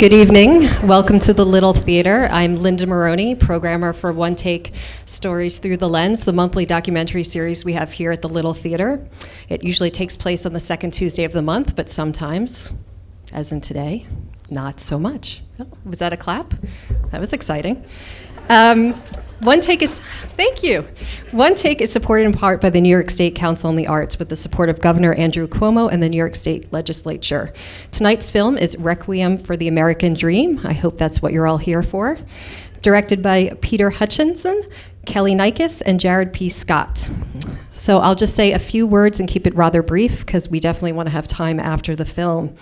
Good evening. Welcome to the Little Theater. I'm Linda Maroney, programmer for One Take Stories Through the Lens, the monthly documentary series we have here at the Little Theater. It usually takes place on the second Tuesday of the month, but sometimes, as in today, not so much. Oh, was that a clap? That was exciting. Thank you. One Take is supported in part by the New York State Council on the Arts with the support of Governor Andrew Cuomo and the New York State Legislature. Tonight's film is Requiem for the American Dream. I hope that's what you're all here for. Directed by Peter Hutchison, Kelly Nyks, and Jared P. Scott. So I'll just say a few words and keep it rather brief because we definitely want to have time after the film.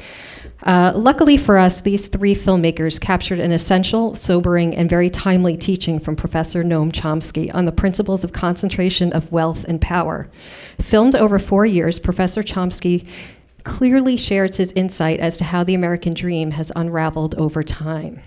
Luckily for us, these three filmmakers captured an essential, sobering, and very timely teaching from Professor Noam Chomsky on the principles of concentration of wealth and power. Filmed over 4 years, Professor Chomsky clearly shares his insight as to how the American dream has unraveled over time.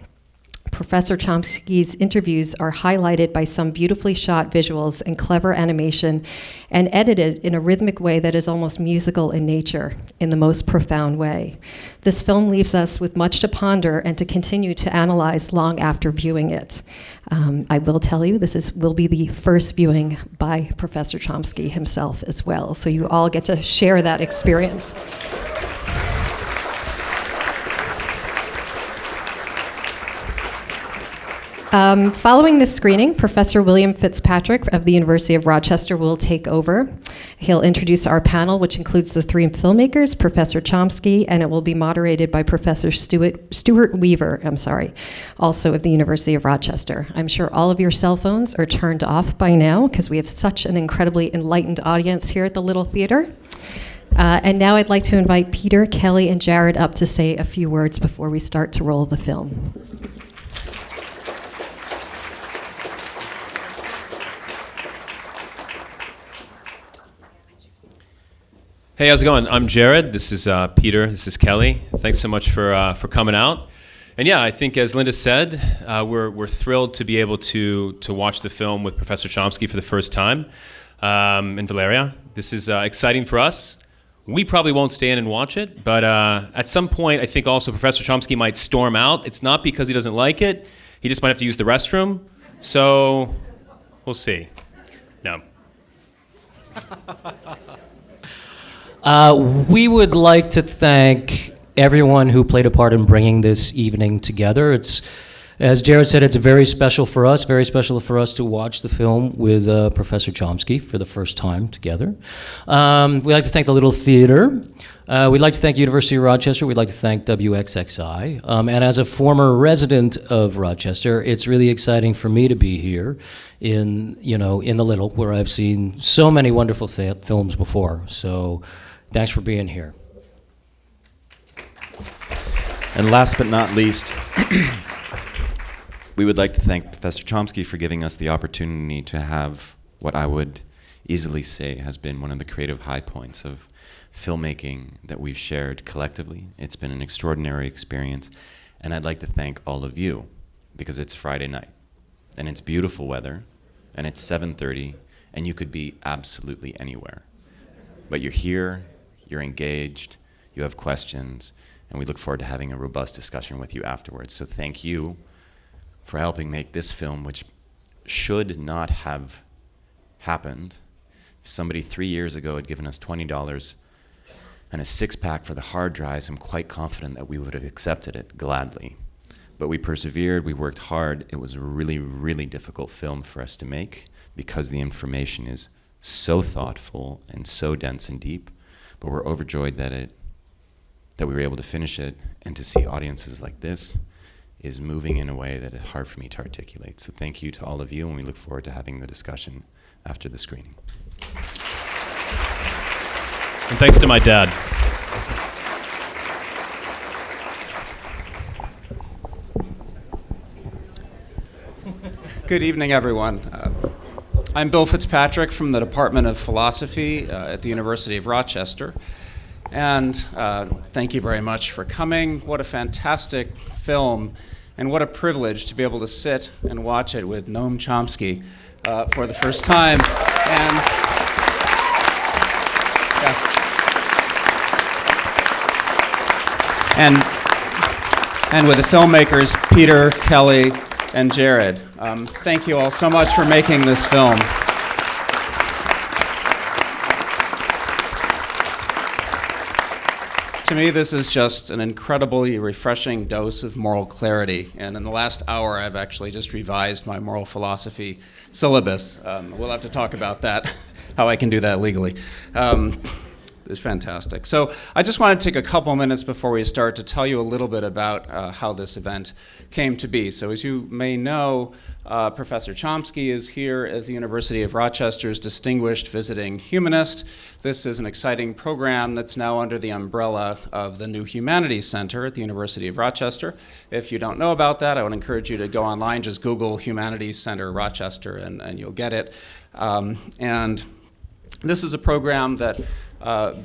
Professor Chomsky's interviews are highlighted by some beautifully shot visuals and clever animation and edited in a rhythmic way that is almost musical in nature, in the most profound way. This film leaves us with much to ponder and to continue to analyze long after viewing it. I will tell you, will be the first viewing by Professor Chomsky himself as well, so you all get to share that experience. Following this screening, Professor William Fitzpatrick of the University of Rochester will take over. He'll introduce our panel, which includes the three filmmakers, Professor Chomsky, and it will be moderated by Professor Stuart Weaver, also of the University of Rochester. I'm sure all of your cell phones are turned off by now because we have such an incredibly enlightened audience here at the Little Theater. And now I'd like to invite Peter, Kelly, and Jared up to say a few words before we start to roll the film. Hey, how's it going? I'm Jared. This is Peter. This is Kelly. Thanks so much for coming out. And yeah, I think as Linda said, we're thrilled to be able to watch the film with Professor Chomsky for the first time in Valeria. This is exciting for us. We probably won't stay in and watch it, but at some point, I think also Professor Chomsky might storm out. It's not because he doesn't like it. He just might have to use the restroom. So we'll see. No. We would like to thank everyone who played a part in bringing this evening together. It's, as Jared said, it's very special for us to watch the film with Professor Chomsky for the first time together. We'd like to thank the Little Theater. We'd like to thank University of Rochester. We'd like to thank WXXI. And as a former resident of Rochester, it's really exciting for me to be here in the Little, where I've seen so many wonderful films before. So thanks for being here. And last but not least, we would like to thank Professor Chomsky for giving us the opportunity to have what I would easily say has been one of the creative high points of filmmaking that we've shared collectively. It's been an extraordinary experience, and I'd like to thank all of you because it's Friday night, and it's beautiful weather, and it's 7:30, and you could be absolutely anywhere. But you're here, you're engaged, you have questions, and we look forward to having a robust discussion with you afterwards. So thank you for helping make this film, which should not have happened. If somebody 3 years ago had given us $20 and a six-pack for the hard drives, I'm quite confident that we would have accepted it gladly. But we persevered, we worked hard. It was a really, really difficult film for us to make because the information is so thoughtful and so dense and deep. But we're overjoyed that we were able to finish it, and to see audiences like this is moving in a way that is hard for me to articulate. So thank you to all of you, and we look forward to having the discussion after the screening. And thanks to my dad. Good evening, everyone. I'm Bill Fitzpatrick from the Department of Philosophy at the University of Rochester. And thank you very much for coming. What a fantastic film, and what a privilege to be able to sit and watch it with Noam Chomsky for the first time. And and with the filmmakers, Peter, Kelly, and Jared. Thank you all so much for making this film. To me, this is just an incredibly refreshing dose of moral clarity. And in the last hour, I've actually just revised my moral philosophy syllabus. We'll have to talk about that, how I can do that legally. It's fantastic. So I just want to take a couple minutes before we start to tell you a little bit about how this event came to be. So as you may know, Professor Chomsky is here as the University of Rochester's distinguished visiting humanist. This is an exciting program that's now under the umbrella of the New Humanities Center at the University of Rochester. If you don't know about that, I would encourage you to go online, just Google Humanities Center Rochester, and you'll get it. And this is a program that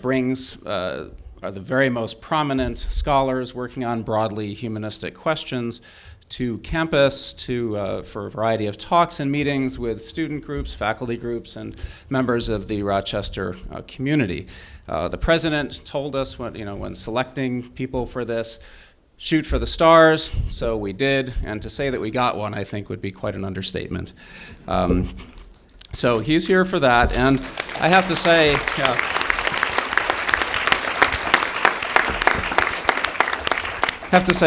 brings are the very most prominent scholars working on broadly humanistic questions to campus for a variety of talks and meetings with student groups, faculty groups, and members of the Rochester community. The president told us when selecting people for this, shoot for the stars, so we did, and to say that we got one, I think, would be quite an understatement. So he's here for that, and I have to say,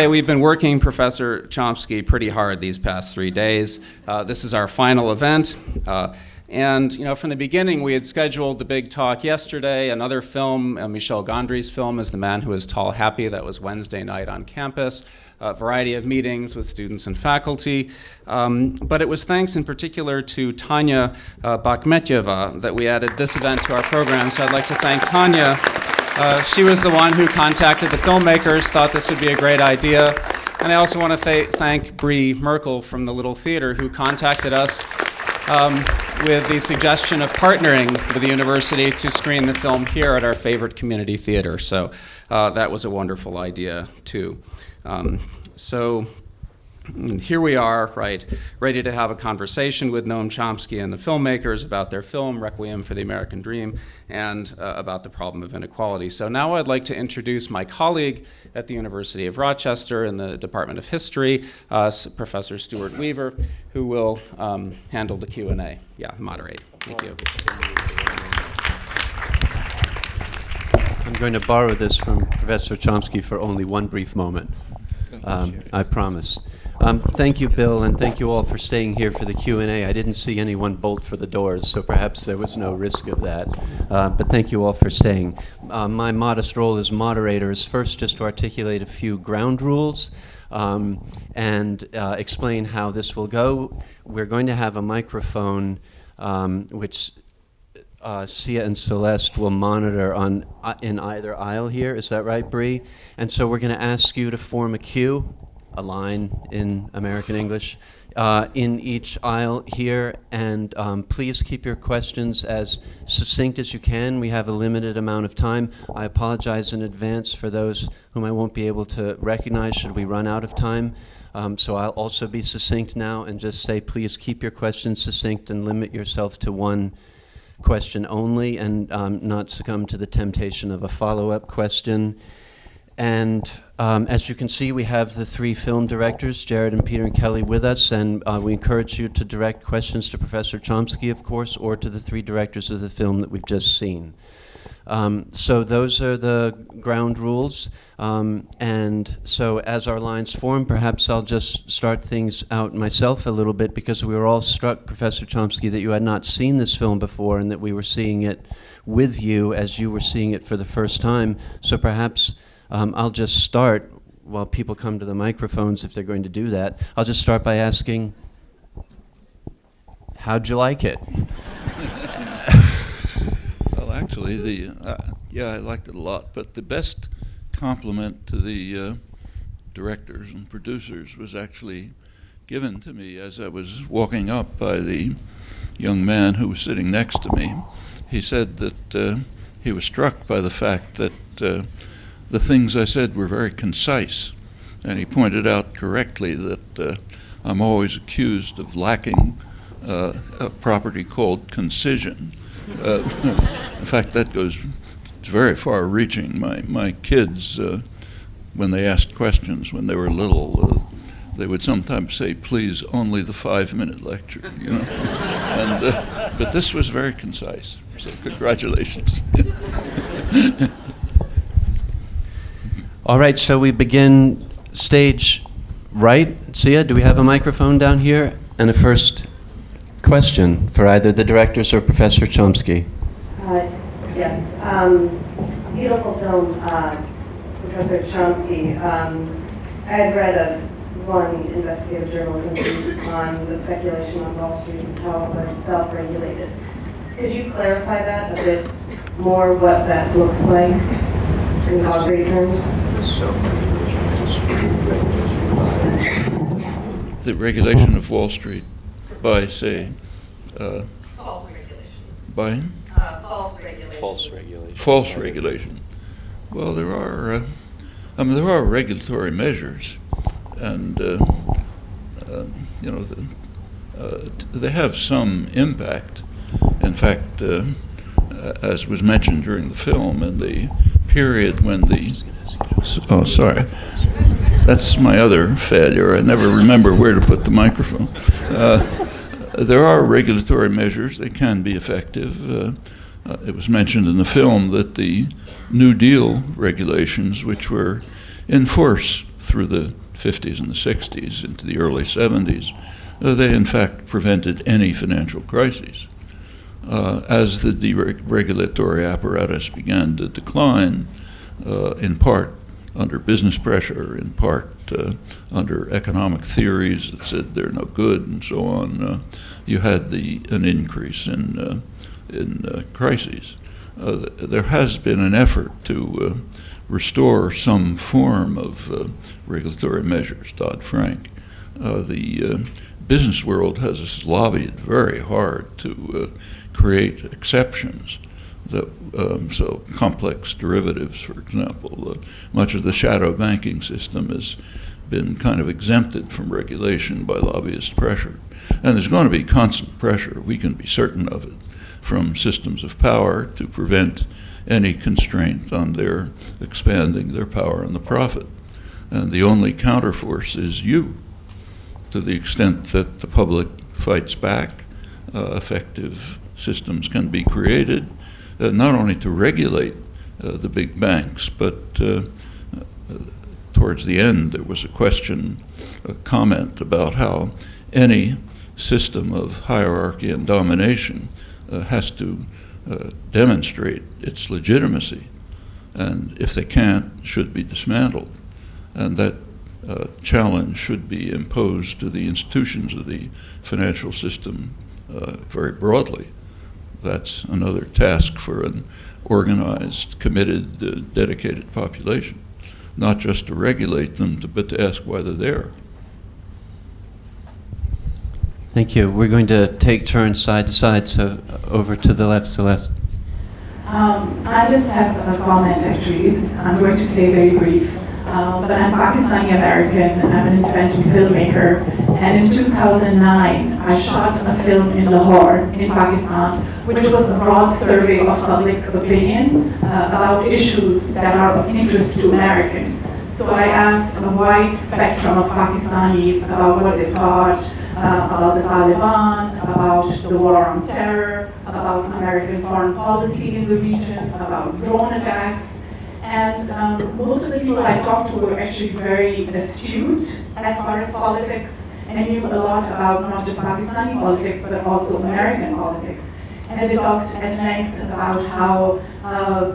we've been working Professor Chomsky pretty hard these past 3 days. This is our final event. And from the beginning, we had scheduled the big talk yesterday. Another film, Michel Gondry's film, is The Man Who Is Tall Happy. That was Wednesday night on campus. A variety of meetings with students and faculty. But it was thanks in particular to Tanya Bakhmetyeva that we added this event to our program. So I'd like to thank Tanya. She was the one who contacted the filmmakers, thought this would be a great idea. And I also want to thank Bree Merkel from the Little Theater, who contacted us with the suggestion of partnering with the university to screen the film here at our favorite community theater. So that was a wonderful idea, too. So here we are, right, ready to have a conversation with Noam Chomsky and the filmmakers about their film, Requiem for the American Dream, and about the problem of inequality. So now I'd like to introduce my colleague at the University of Rochester in the Department of History, Professor Stuart Weaver, who will handle the Q&A. Yeah, moderate. Thank you. I'm going to borrow this from Professor Chomsky for only one brief moment. I promise. Thank you, Bill, and thank you all for staying here for the Q&A. I didn't see anyone bolt for the doors, so perhaps there was no risk of that. But thank you all for staying. My modest role as moderator is first just to articulate a few ground rules and explain how this will go. We're going to have a microphone which Sia and Celeste will monitor in either aisle here. Is that right, Bree? And so we're going to ask you to form a queue, a line in American English, in each aisle here. And please keep your questions as succinct as you can. We have a limited amount of time. I apologize in advance for those whom I won't be able to recognize should we run out of time. So I'll also be succinct now and just say please keep your questions succinct and limit yourself to one question only, and not succumb to the temptation of a follow-up question. And as you can see, we have the three film directors, Jared and Peter and Kelly, with us, and we encourage you to direct questions to Professor Chomsky, of course, or to the three directors of the film that we've just seen. So those are the ground rules. And so as our lines form, perhaps I'll just start things out myself a little bit, because we were all struck, Professor Chomsky, that you had not seen this film before and that we were seeing it with you as you were seeing it for the first time. So perhaps I'll just start while people come to the microphones, if they're going to do that. I'll just start by asking, how'd you like it? Actually, I liked it a lot, but the best compliment to the directors and producers was actually given to me as I was walking up by the young man who was sitting next to me. He said that he was struck by the fact that the things I said were very concise, and he pointed out correctly that I'm always accused of lacking a property called concision. In fact, that goes, it's very far-reaching. My kids when they asked questions when they were little, they would sometimes say, "Please, only the 5-minute lecture," you know. But this was very concise. So congratulations. All right, shall we begin stage right? Sia, do we have a microphone down here? And a first question for either the directors or Professor Chomsky. Yes. Beautiful film, Professor Chomsky. I had read one investigative journalism piece on the speculation on Wall Street and how it was self-regulated. Could you clarify that a bit more, what that looks like in concrete terms? The regulation of Wall Street by, say, False regulation. by False regulation. False regulation. false regulation. Well, there are regulatory measures, and they have some impact. In fact, as was mentioned during the film, in the period when that's my other failure. I never remember where to put the microphone. There are regulatory measures. They can be effective. It was mentioned in the film that the New Deal regulations, which were in force through the 50s and the 60s into the early 70s, they in fact prevented any financial crises. As the deregulatory apparatus began to decline, in part under business pressure, in part under economic theories that said they're no good and so on, you had an increase in crises. There has been an effort to restore some form of regulatory measures, Dodd-Frank. The business world has lobbied very hard to create exceptions. So complex derivatives, for example, much of the shadow banking system has been kind of exempted from regulation by lobbyist pressure. And there's going to be constant pressure, we can be certain of it, from systems of power to prevent any constraint on their expanding their power and the profit. And the only counterforce is you. To the extent that the public fights back, effective systems can be created, not only to regulate the big banks, but towards the end there was a comment about how any system of hierarchy and domination has to demonstrate its legitimacy, and if they can't, should be dismantled. And that challenge should be imposed to the institutions of the financial system very broadly. That's another task for an organized, committed, dedicated population, not just to regulate them, but to ask why they're there. Thank you. We're going to take turns side to side, so over to the left, Celeste. I just have a comment, actually. I'm going to stay very brief. But I'm Pakistani-American, I'm an intervention filmmaker, and in 2009 I shot a film in Lahore, in Pakistan, which was a broad survey of public opinion about issues that are of interest to Americans. So I asked a wide spectrum of Pakistanis about what they thought about the Taliban, about the war on terror, about American foreign policy in the region, about drone attacks. And most of the people I talked to were actually very astute as far as politics and knew a lot about not just Pakistani politics, but also American politics. And they talked at length about how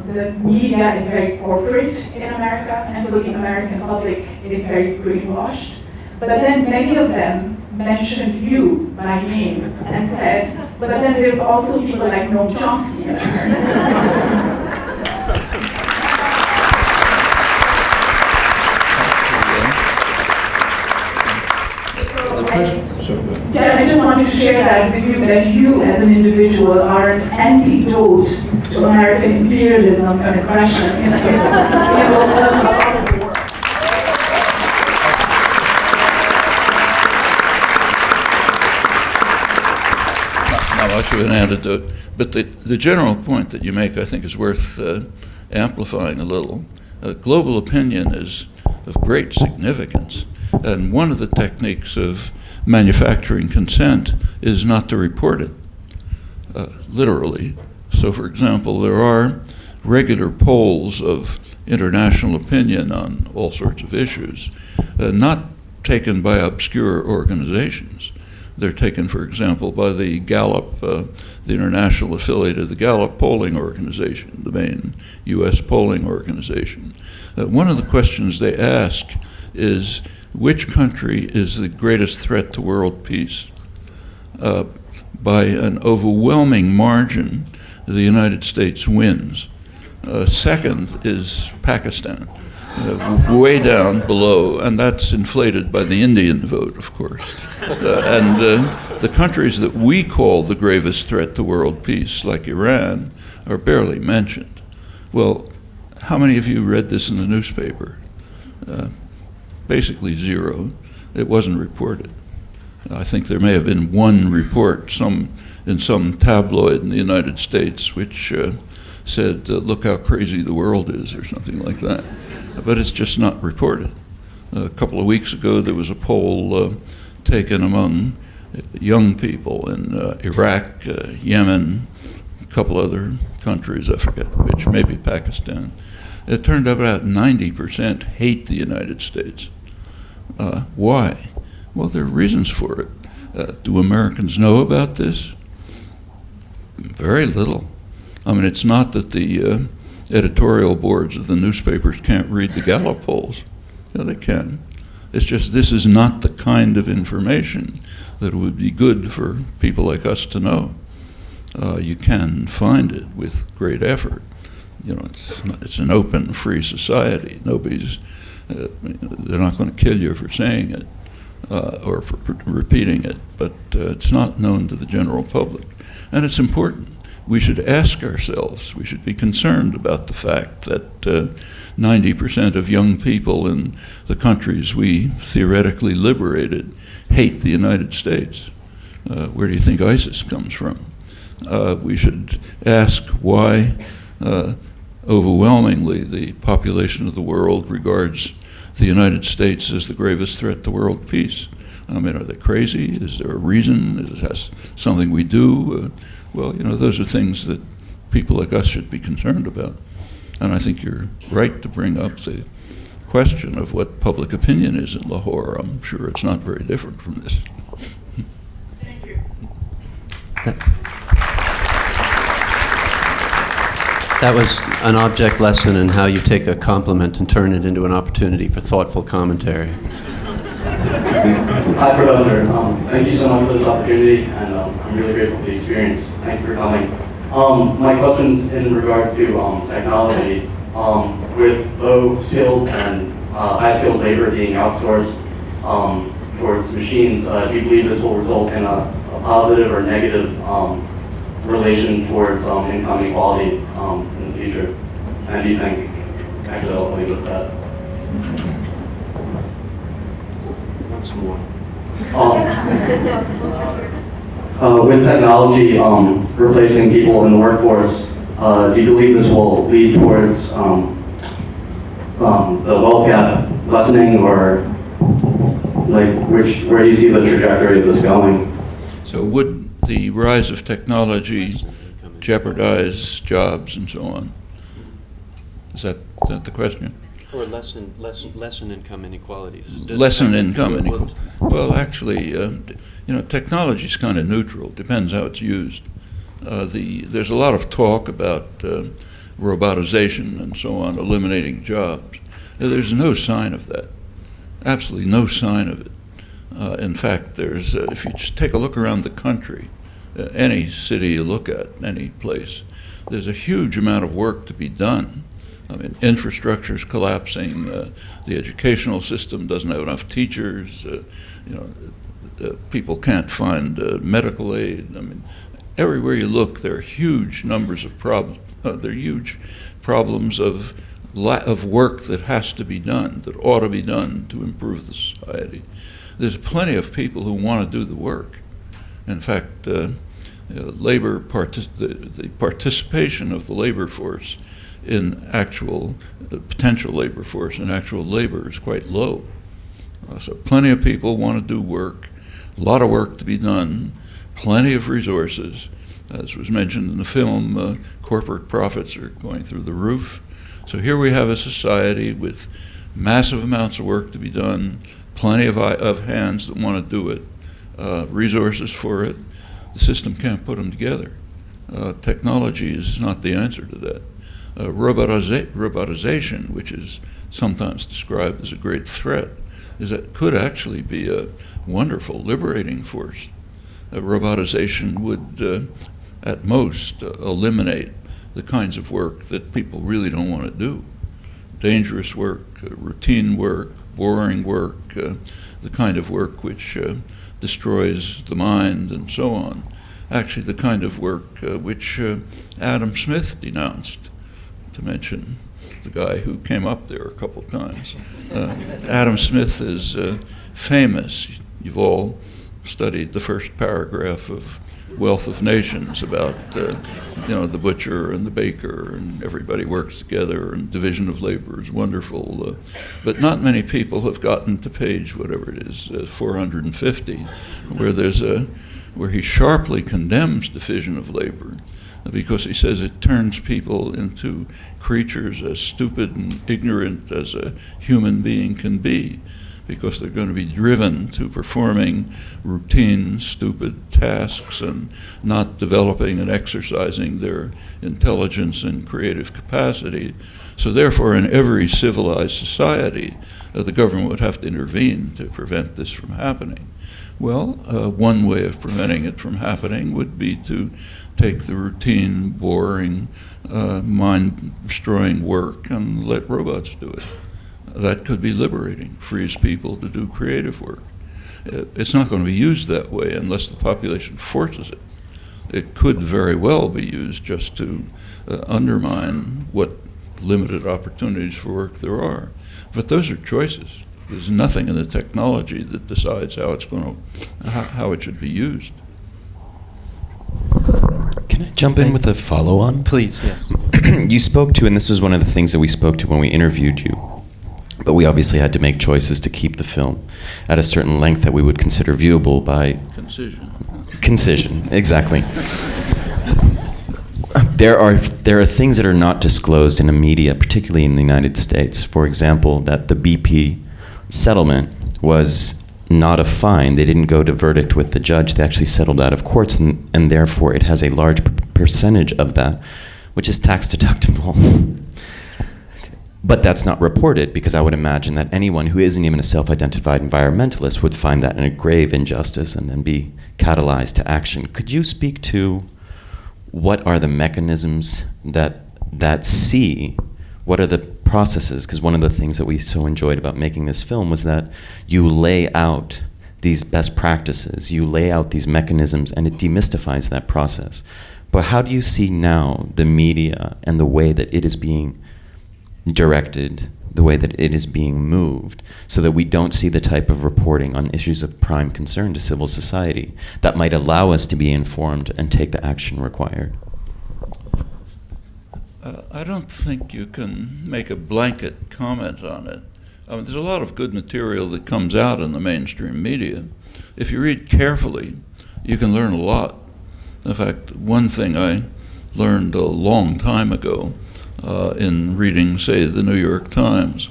the media is very corporate in America, and so the American public is very brainwashed. But then many of them mentioned you by name and said, but then there's also people like Noam Chomsky in America. Yeah, I just wanted to share that with you, that you as an individual are an antidote to American imperialism and aggression Not much of an antidote, but the general point that you make, I think, is worth amplifying a little. Global opinion is of great significance. And one of the techniques of manufacturing consent is not to report it, literally. So, for example, there are regular polls of international opinion on all sorts of issues, not taken by obscure organizations. They're taken, for example, by the Gallup, the international affiliate of the Gallup polling organization, the main US polling organization. One of the questions they ask is, which country is the greatest threat to world peace? By an overwhelming margin, the United States wins. Second is Pakistan, way down below, and that's inflated by the Indian vote, of course. And the countries that we call the gravest threat to world peace, like Iran, are barely mentioned. Well, how many of you read this in the newspaper? Basically zero. It wasn't reported. I think there may have been one report in some tabloid in the United States which said, look how crazy the world is, or something like that. But it's just not reported. A couple of weeks ago, there was a poll taken among young people in Iraq, Yemen, a couple other countries, I forget which, maybe Pakistan. It turned out about 90% hate the United States. Why? Well, there are reasons for it. Do Americans know about this? Very little. I mean, it's not that the editorial boards of the newspapers can't read the Gallup polls. Yeah, they can. It's just this is not the kind of information that would be good for people like us to know. You can find it with great effort. You know, it's an open, free society. Nobody's, they're not going to kill you for saying it or for repeating it, but it's not known to the general public. And it's important. We should ask ourselves, we should be concerned about the fact that 90% of young people in the countries we theoretically liberated hate the United States. Where do you think ISIS comes from? We should ask why overwhelmingly the population of the world regards the United States as the gravest threat to world peace. I mean, are they crazy? Is there a reason? Is that something we do? Well, you know, those are things that people like us should be concerned about. And I think you're right to bring up the question of what public opinion is in Lahore. I'm sure it's not very different from this. Thank you. That was an object lesson in how you take a compliment and turn it into an opportunity for thoughtful commentary. Hi, Professor. Thank you so much for this opportunity, and I'm really grateful for the experience. Thank you for coming. My question's in regards to technology. With low-skilled and high-skilled labor being outsourced towards machines, do you believe this will result in a positive or negative relation towards income inequality in the future? And do you think, actually, I'll leave with that. Once more. With technology replacing people in the workforce, do you believe this will lead towards the wealth gap lessening, or like where do you see the trajectory of this going? So would the rise of technology jeopardize jobs and so on? Is that the question? Or lessen income inequalities. Lessen income inequality. Well, actually, technology is kind of neutral. Depends how it's used. There's a lot of talk about robotization and so on, eliminating jobs. There's no sign of that. Absolutely no sign of it. In fact, there's if you just take a look around the country, any city you look at, any place, there's a huge amount of work to be done. I mean, infrastructure is collapsing. The educational system doesn't have enough teachers. People can't find medical aid. I mean, everywhere you look, there are huge numbers of problems. There are huge problems of work that has to be done, that ought to be done to improve the society. There's plenty of people who want to do the work. In fact, the participation of the labor force in actual potential labor force, and actual labor is quite low. So plenty of people want to do work, a lot of work to be done, plenty of resources. As was mentioned in the film, corporate profits are going through the roof. So here we have a society with massive amounts of work to be done, plenty of hands that want to do it, resources for it. The system can't put them together. Technology is not the answer to that. Robotization, which is sometimes described as a great threat, could actually be a wonderful liberating force. Robotization would, at most, eliminate the kinds of work that people really don't want to do. Dangerous work, routine work, boring work, the kind of work which destroys the mind and so on. Actually, the kind of work which Adam Smith denounced, to mention the guy who came up there a couple times. Adam Smith is famous. You've all studied the first paragraph of Wealth of Nations about the butcher and the baker, and everybody works together, and division of labor is wonderful. But not many people have gotten to page, whatever it is, 450, where he sharply condemns division of labor, because he says it turns people into creatures as stupid and ignorant as a human being can be, because they're going to be driven to performing routine, stupid tasks and not developing and exercising their intelligence and creative capacity. So therefore, in every civilized society, the government would have to intervene to prevent this from happening. Well, one way of preventing it from happening would be to take the routine, boring, mind-destroying work and let robots do it. That could be liberating, frees people to do creative work. It's not going to be used that way unless the population forces it. It could very well be used just to undermine what limited opportunities for work there are. But those are choices. There's nothing in the technology that decides how it should be used. Can I jump in with a follow-on? Please, yes. You spoke to, and this was one of the things that we spoke to when we interviewed you, but we obviously had to make choices to keep the film at a certain length that we would consider viewable by... Concision, exactly. There are things that are not disclosed in the media, particularly in the United States. For example, that the BP settlement was not a fine. They didn't go to verdict with the judge. They actually settled out of courts, and therefore it has a large percentage of that, which is tax deductible. But that's not reported, because I would imagine that anyone who isn't even a self-identified environmentalist would find that a grave injustice and then be catalyzed to action. Could you speak to what are the mechanisms that see, what are the processes? Because one of the things that we so enjoyed about making this film was that you lay out these best practices, you lay out these mechanisms, and it demystifies that process. But how do you see now the media and the way that it is being directed, the way that it is being moved, so that we don't see the type of reporting on issues of prime concern to civil society that might allow us to be informed and take the action required? I don't think you can make a blanket comment on it. There's a lot of good material that comes out in the mainstream media. If you read carefully, you can learn a lot. In fact, one thing I learned a long time ago in reading, say, the New York Times,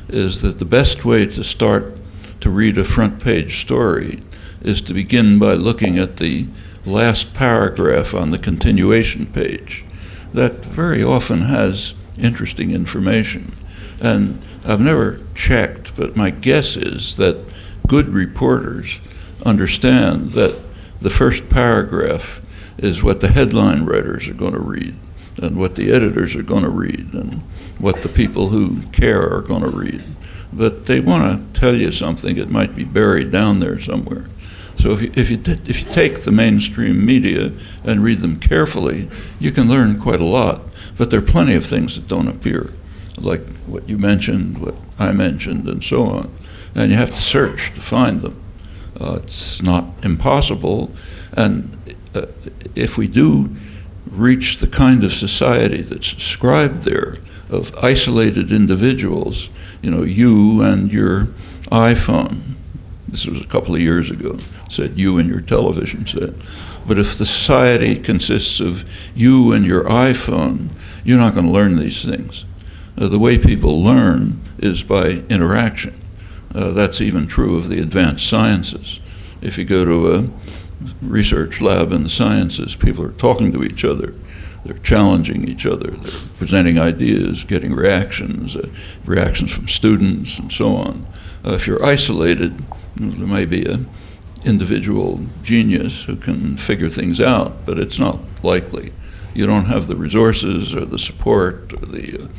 is that the best way to start to read a front page story is to begin by looking at the last paragraph on the continuation page. That very often has interesting information. And I've never checked, but my guess is that good reporters understand that the first paragraph is what the headline writers are going to read, and what the editors are going to read, and what the people who care are going to read. But they want to tell you something that might be buried down there somewhere. So if you take the mainstream media and read them carefully, you can learn quite a lot. But there are plenty of things that don't appear, like what you mentioned, what I mentioned, and so on. And you have to search to find them. It's not impossible. And if we do reach the kind of society that's described there, of isolated individuals, you and your iPhone. This was a couple of years ago, said you and your television set. But if the society consists of you and your iPhone, you're not going to learn these things. The way people learn is by interaction. That's even true of the advanced sciences. If you go to a research lab in the sciences, people are talking to each other. They're challenging each other. They're presenting ideas, getting reactions from students, and so on. If you're isolated, there may be an individual genius who can figure things out, but it's not likely. You don't have the resources or the support or the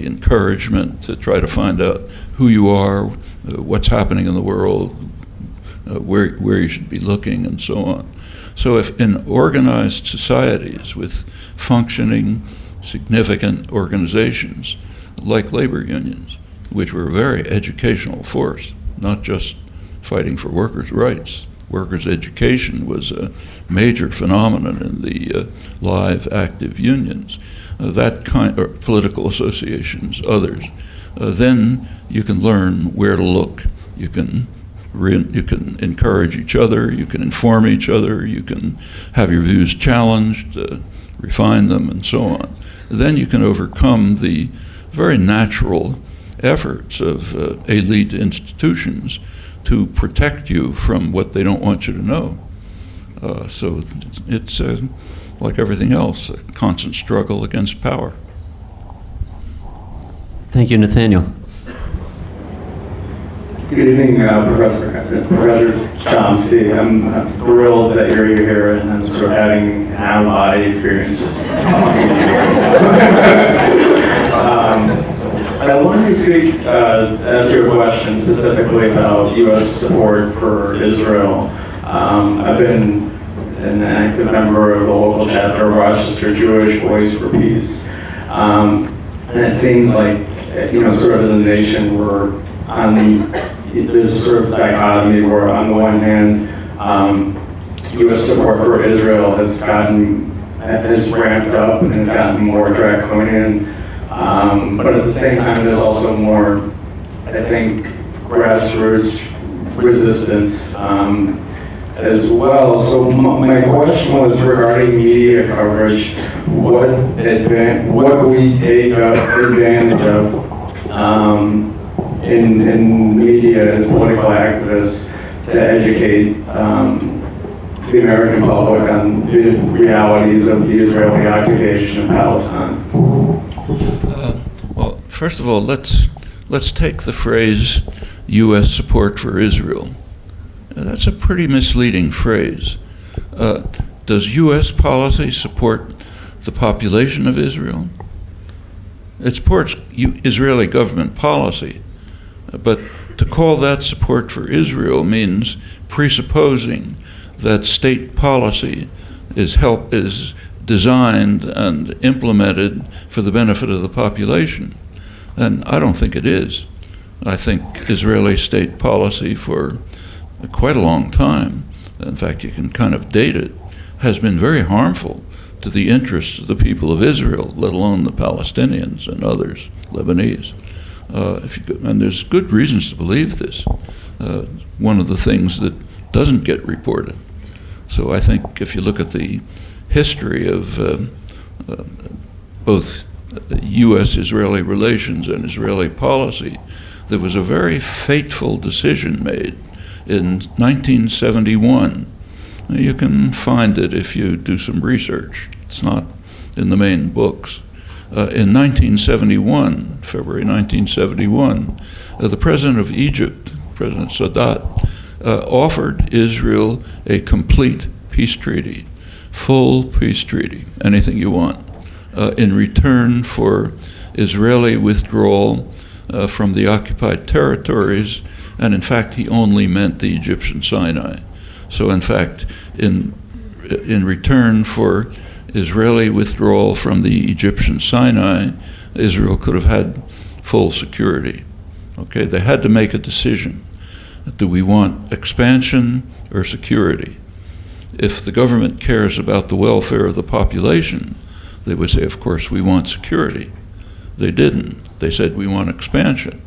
encouragement to try to find out who you are, what's happening in the world, where you should be looking, and so on. So if in organized societies with functioning, significant organizations like labor unions, which were a very educational force, not just fighting for workers' rights. Workers' education was a major phenomenon in the live, active unions. That kind, or political associations, others. Then you can learn where to look. You can encourage each other. You can inform each other. You can have your views challenged, refine them, and so on. Then you can overcome the very natural efforts of elite institutions to protect you from what they don't want you to know. So it's like everything else, a constant struggle against power. Thank you, Nathaniel. Good evening, Professor Chomsky. I'm thrilled that you're here and sort of having an out-of-body experience. I wanted to speak, ask you a question specifically about U.S. support for Israel. I've been an active member of the local chapter of Rochester Jewish Voice for Peace. And it seems like, sort of as a nation, there's a sort of dichotomy where on the one hand, U.S. support for Israel has ramped up and has gotten more draconian. But at the same time, there's also more, I think, grassroots resistance as well. So my question was regarding media coverage. What can we take advantage of in media as political activists to educate the American public on the realities of the Israeli occupation of Palestine? Well, first of all, let's take the phrase U.S. support for Israel. That's a pretty misleading phrase. Does U.S. policy support the population of Israel? It supports Israeli government policy, but to call that support for Israel means presupposing that state policy is designed and implemented for the benefit of the population. And I don't think it is. I think Israeli state policy for quite a long time, in fact you can kind of date it, has been very harmful to the interests of the people of Israel, let alone the Palestinians and others, Lebanese. And there's good reasons to believe this. One of the things that doesn't get reported. So I think if you look at the history of both U.S.-Israeli relations and Israeli policy, there was a very fateful decision made in 1971. You can find it if you do some research. It's not in the main books. In 1971, February 1971, the president of Egypt, President Sadat, offered Israel a complete peace treaty, full peace treaty, anything you want, in return for Israeli withdrawal from the occupied territories, and in fact he only meant the Egyptian Sinai. So in fact, in return for Israeli withdrawal from the Egyptian Sinai, Israel could have had full security. Okay, they had to make a decision. Do we want expansion or security? if the government cares about the welfare of the population, they would say, of course, we want security. They didn't. They said, we want expansion.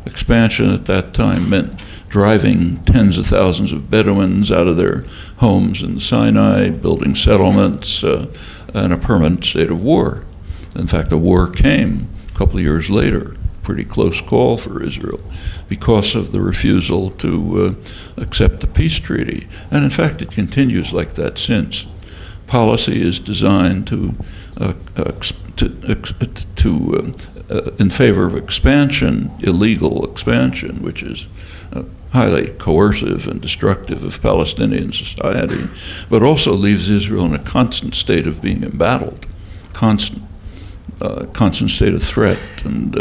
Expansion at that time meant driving tens of thousands of Bedouins out of their homes in the Sinai, building settlements, and a permanent state of war. In fact, the war came a couple of years later, pretty close call for Israel, because of the refusal to accept the peace treaty. And in fact, it continues like that since. Policy is designed in favor of expansion, illegal expansion, which is highly coercive and destructive of Palestinian society, but also leaves Israel in a constant state of being embattled, constant state of threat and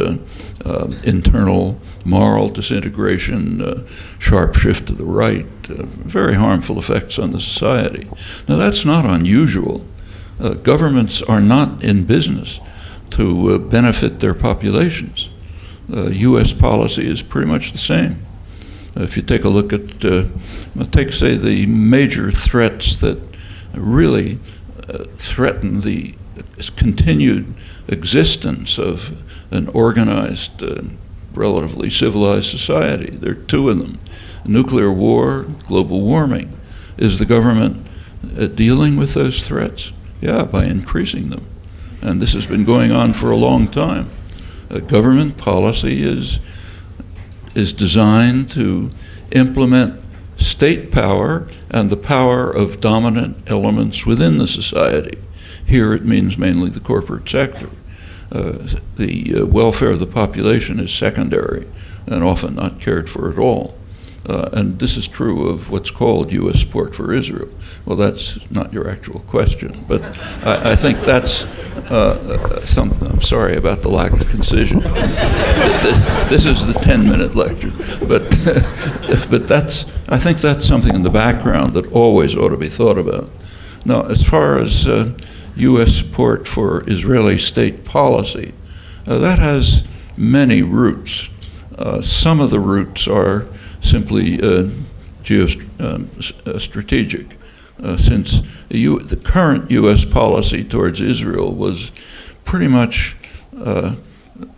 internal moral disintegration, sharp shift to the right, very harmful effects on the society. Now that's not unusual. Governments are not in business to benefit their populations. U.S. policy is pretty much the same. If you take a look at, say, the major threats that really threaten the continued existence of an organized, relatively civilized society. There are two of them: nuclear war, global warming. Is the government dealing with those threats? Yeah, by increasing them. And this has been going on for a long time. Government policy is designed to implement state power and the power of dominant elements within the society. Here it means mainly the corporate sector. The welfare of the population is secondary and often not cared for at all. And this is true of what's called U.S. support for Israel. Well, that's not your actual question, but I think that's something. I'm sorry about the lack of concision. This is the 10-minute lecture, but I think that's something in the background that always ought to be thought about. Now, as far as U.S. support for Israeli state policy, that has many roots. Some of the roots are simply geostrategic, since the current U.S. policy towards Israel was pretty much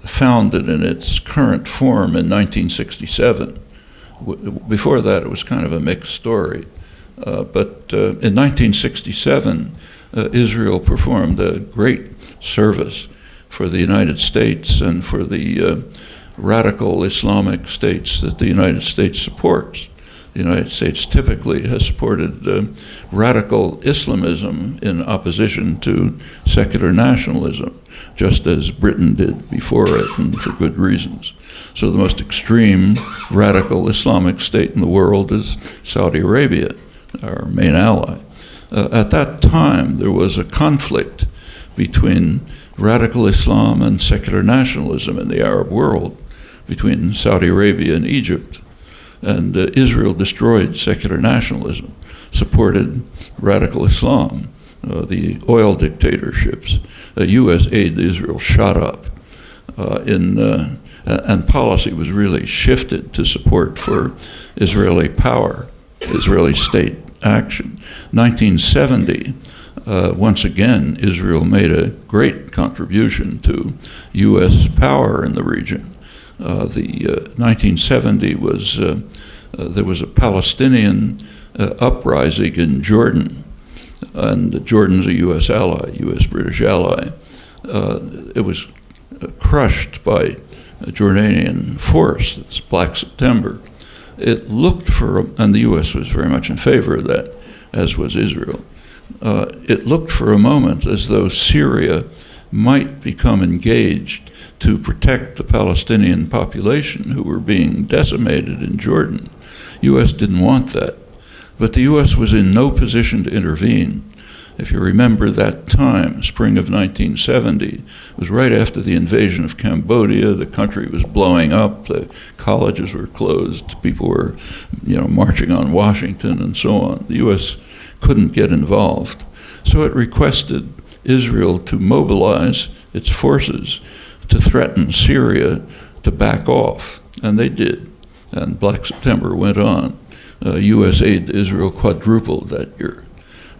founded in its current form in 1967. Before that, it was kind of a mixed story. But in 1967, Israel performed a great service for the United States and for the radical Islamic states that the United States supports. The United States typically has supported radical Islamism in opposition to secular nationalism, just as Britain did before it, and for good reasons. So the most extreme radical Islamic state in the world is Saudi Arabia, our main ally. At that time, there was a conflict between radical Islam and secular nationalism in the Arab world, between Saudi Arabia and Egypt. And Israel destroyed secular nationalism, supported radical Islam, the oil dictatorships. U.S. aid to Israel shot up, and policy was really shifted to support for Israeli power, Israeli state action. 1970, once again, Israel made a great contribution to U.S. power in the region. 1970 was, there was a Palestinian uprising in Jordan, and Jordan's a U.S. ally, U.S.-British ally. It was crushed by a Jordanian force, it's Black September. It looked for, and the U.S. was very much in favor of that, as was Israel. It looked for a moment as though Syria might become engaged to protect the Palestinian population who were being decimated in Jordan. U.S. didn't want that, but the U.S. was in no position to intervene. If you remember that time, spring of 1970, it was right after the invasion of Cambodia. The country was blowing up, the colleges were closed, people were, marching on Washington and so on. The U.S. couldn't get involved. So it requested Israel to mobilize its forces to threaten Syria to back off, and they did. And Black September went on. U.S. aid to Israel quadrupled that year.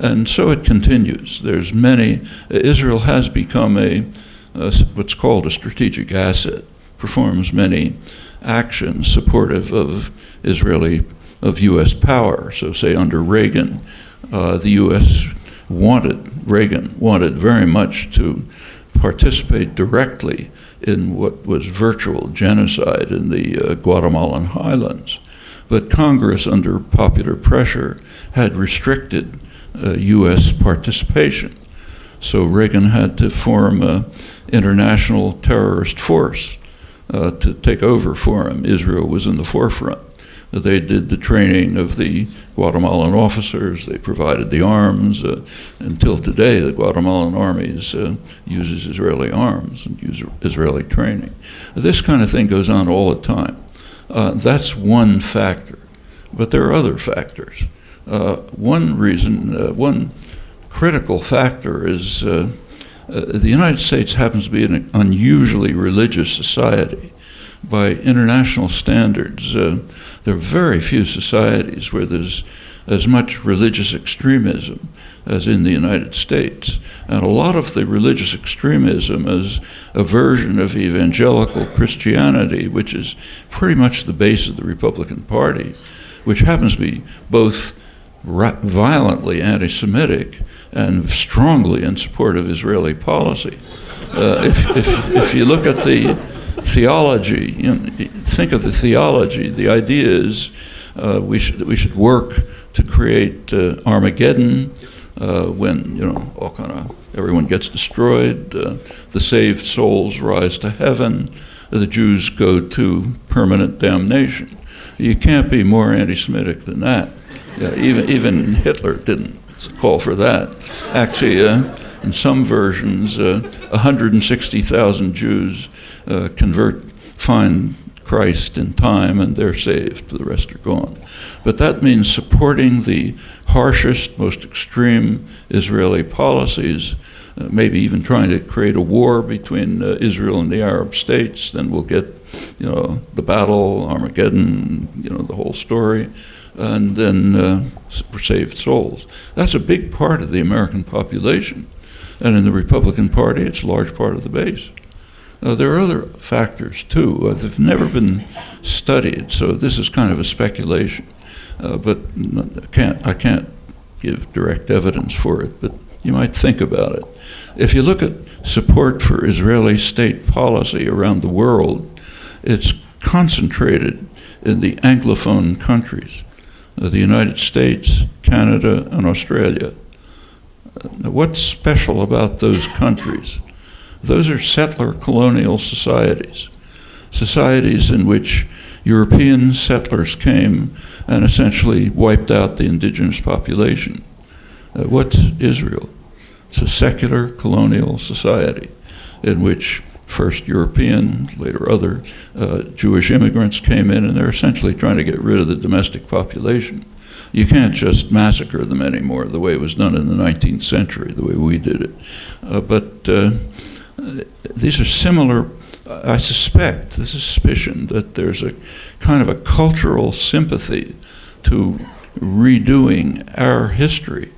And so it continues. There's many, Israel has become what's called a strategic asset, performs many actions supportive of U.S. power. So say under Reagan, the U.S. Reagan wanted very much to participate directly in what was virtual genocide in the Guatemalan highlands. But Congress, under popular pressure, had restricted U.S. participation. So Reagan had to form an international terrorist force to take over for him. Israel was in the forefront. They did the training of the Guatemalan officers. They provided the arms. Until today, the Guatemalan armies uses Israeli arms and use Israeli training. This kind of thing goes on all the time. That's one factor. But there are other factors. One critical factor is the United States happens to be an unusually religious society. By international standards, there are very few societies where there's as much religious extremism as in the United States. And a lot of the religious extremism is a version of evangelical Christianity, which is pretty much the base of the Republican Party, which happens to be both violently anti-Semitic and strongly in support of Israeli policy. If you look at the theology, think of the theology. The idea is we should work to create Armageddon when everyone gets destroyed. The saved souls rise to heaven. The Jews go to permanent damnation. You can't be more anti-Semitic than that. Even Hitler didn't call for that. Actually, in some versions, 160,000 Jews find Christ in time, and they're saved. The rest are gone. But that means supporting the harshest, most extreme Israeli policies, maybe even trying to create a war between Israel and the Arab states. Then we'll get, the battle, Armageddon, the whole story, and then saved souls. That's a big part of the American population. And in the Republican Party, it's a large part of the base. There are other factors, too. They've never been studied, so this is kind of a speculation. But I can't give direct evidence for it, but you might think about it. If you look at support for Israeli state policy around the world, it's concentrated in the Anglophone countries, the United States, Canada, and Australia. What's special about those countries? Those are settler colonial societies, societies in which European settlers came and essentially wiped out the indigenous population. What's Israel? It's a secular colonial society in which first European, later other Jewish immigrants came in, and they're essentially trying to get rid of the domestic population. You can't just massacre them anymore the way it was done in the 19th century, the way we did it. But these are similar. I suspect, this is suspicion, that there's a kind of a cultural sympathy to redoing our history.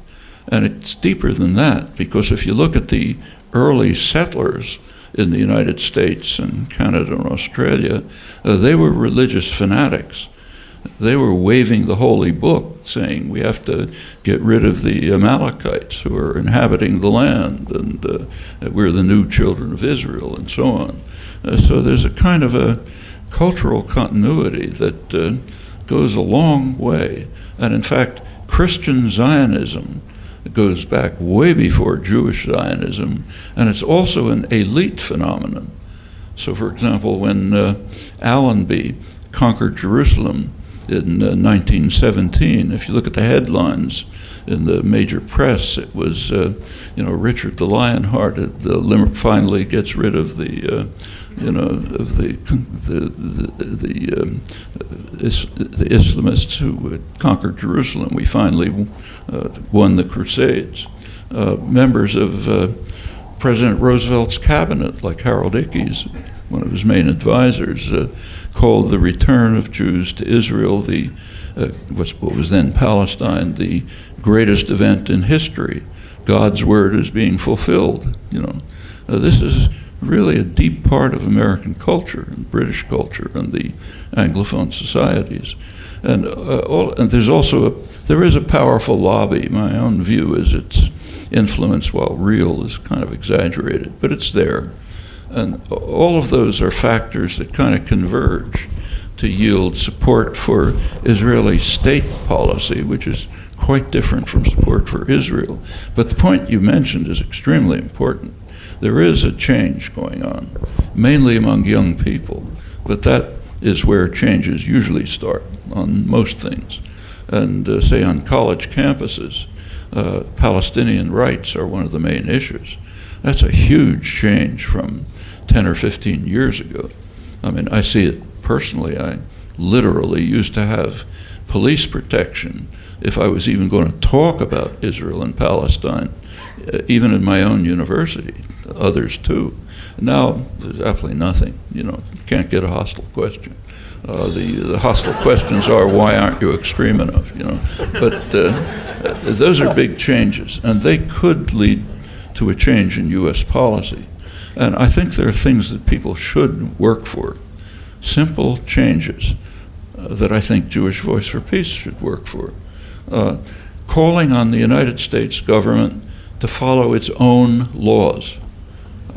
And it's deeper than that, because if you look at the early settlers in the United States and Canada and Australia, they were religious fanatics. They were waving the holy book, saying we have to get rid of the Amalekites who are inhabiting the land, and we're the new children of Israel, and so on. So there's a kind of a cultural continuity that goes a long way. And in fact, Christian Zionism goes back way before Jewish Zionism, and it's also an elite phenomenon. So for example, when Allenby conquered Jerusalem in 1917, if you look at the headlines in the major press, it was, Richard the Lionhearted finally gets rid of the Islamists who had conquered Jerusalem. We finally won the Crusades. Members of President Roosevelt's cabinet, like Harold Ickes, one of his main advisors, called the return of Jews to Israel the what was then Palestine, the greatest event in history. God's word is being fulfilled. This is really a deep part of American culture and British culture and the Anglophone societies. And there is a powerful lobby. My own view is its influence, while real, is kind of exaggerated, but it's there. And all of those are factors that kind of converge to yield support for Israeli state policy, which is quite different from support for Israel. But the point you mentioned is extremely important. There is a change going on, mainly among young people, but that is where changes usually start on most things. And say on college campuses, Palestinian rights are one of the main issues. That's a huge change from 10 or 15 years ago. I mean, I see it personally. I literally used to have police protection if I was even going to talk about Israel and Palestine, even in my own university, others too. Now, there's absolutely nothing. You can't get a hostile question. The hostile questions are, why aren't you extreme enough? But those are big changes, and they could lead to a change in U.S. policy. And I think there are things that people should work for, simple changes that I think Jewish Voice for Peace should work for. Calling on the United States government to follow its own laws.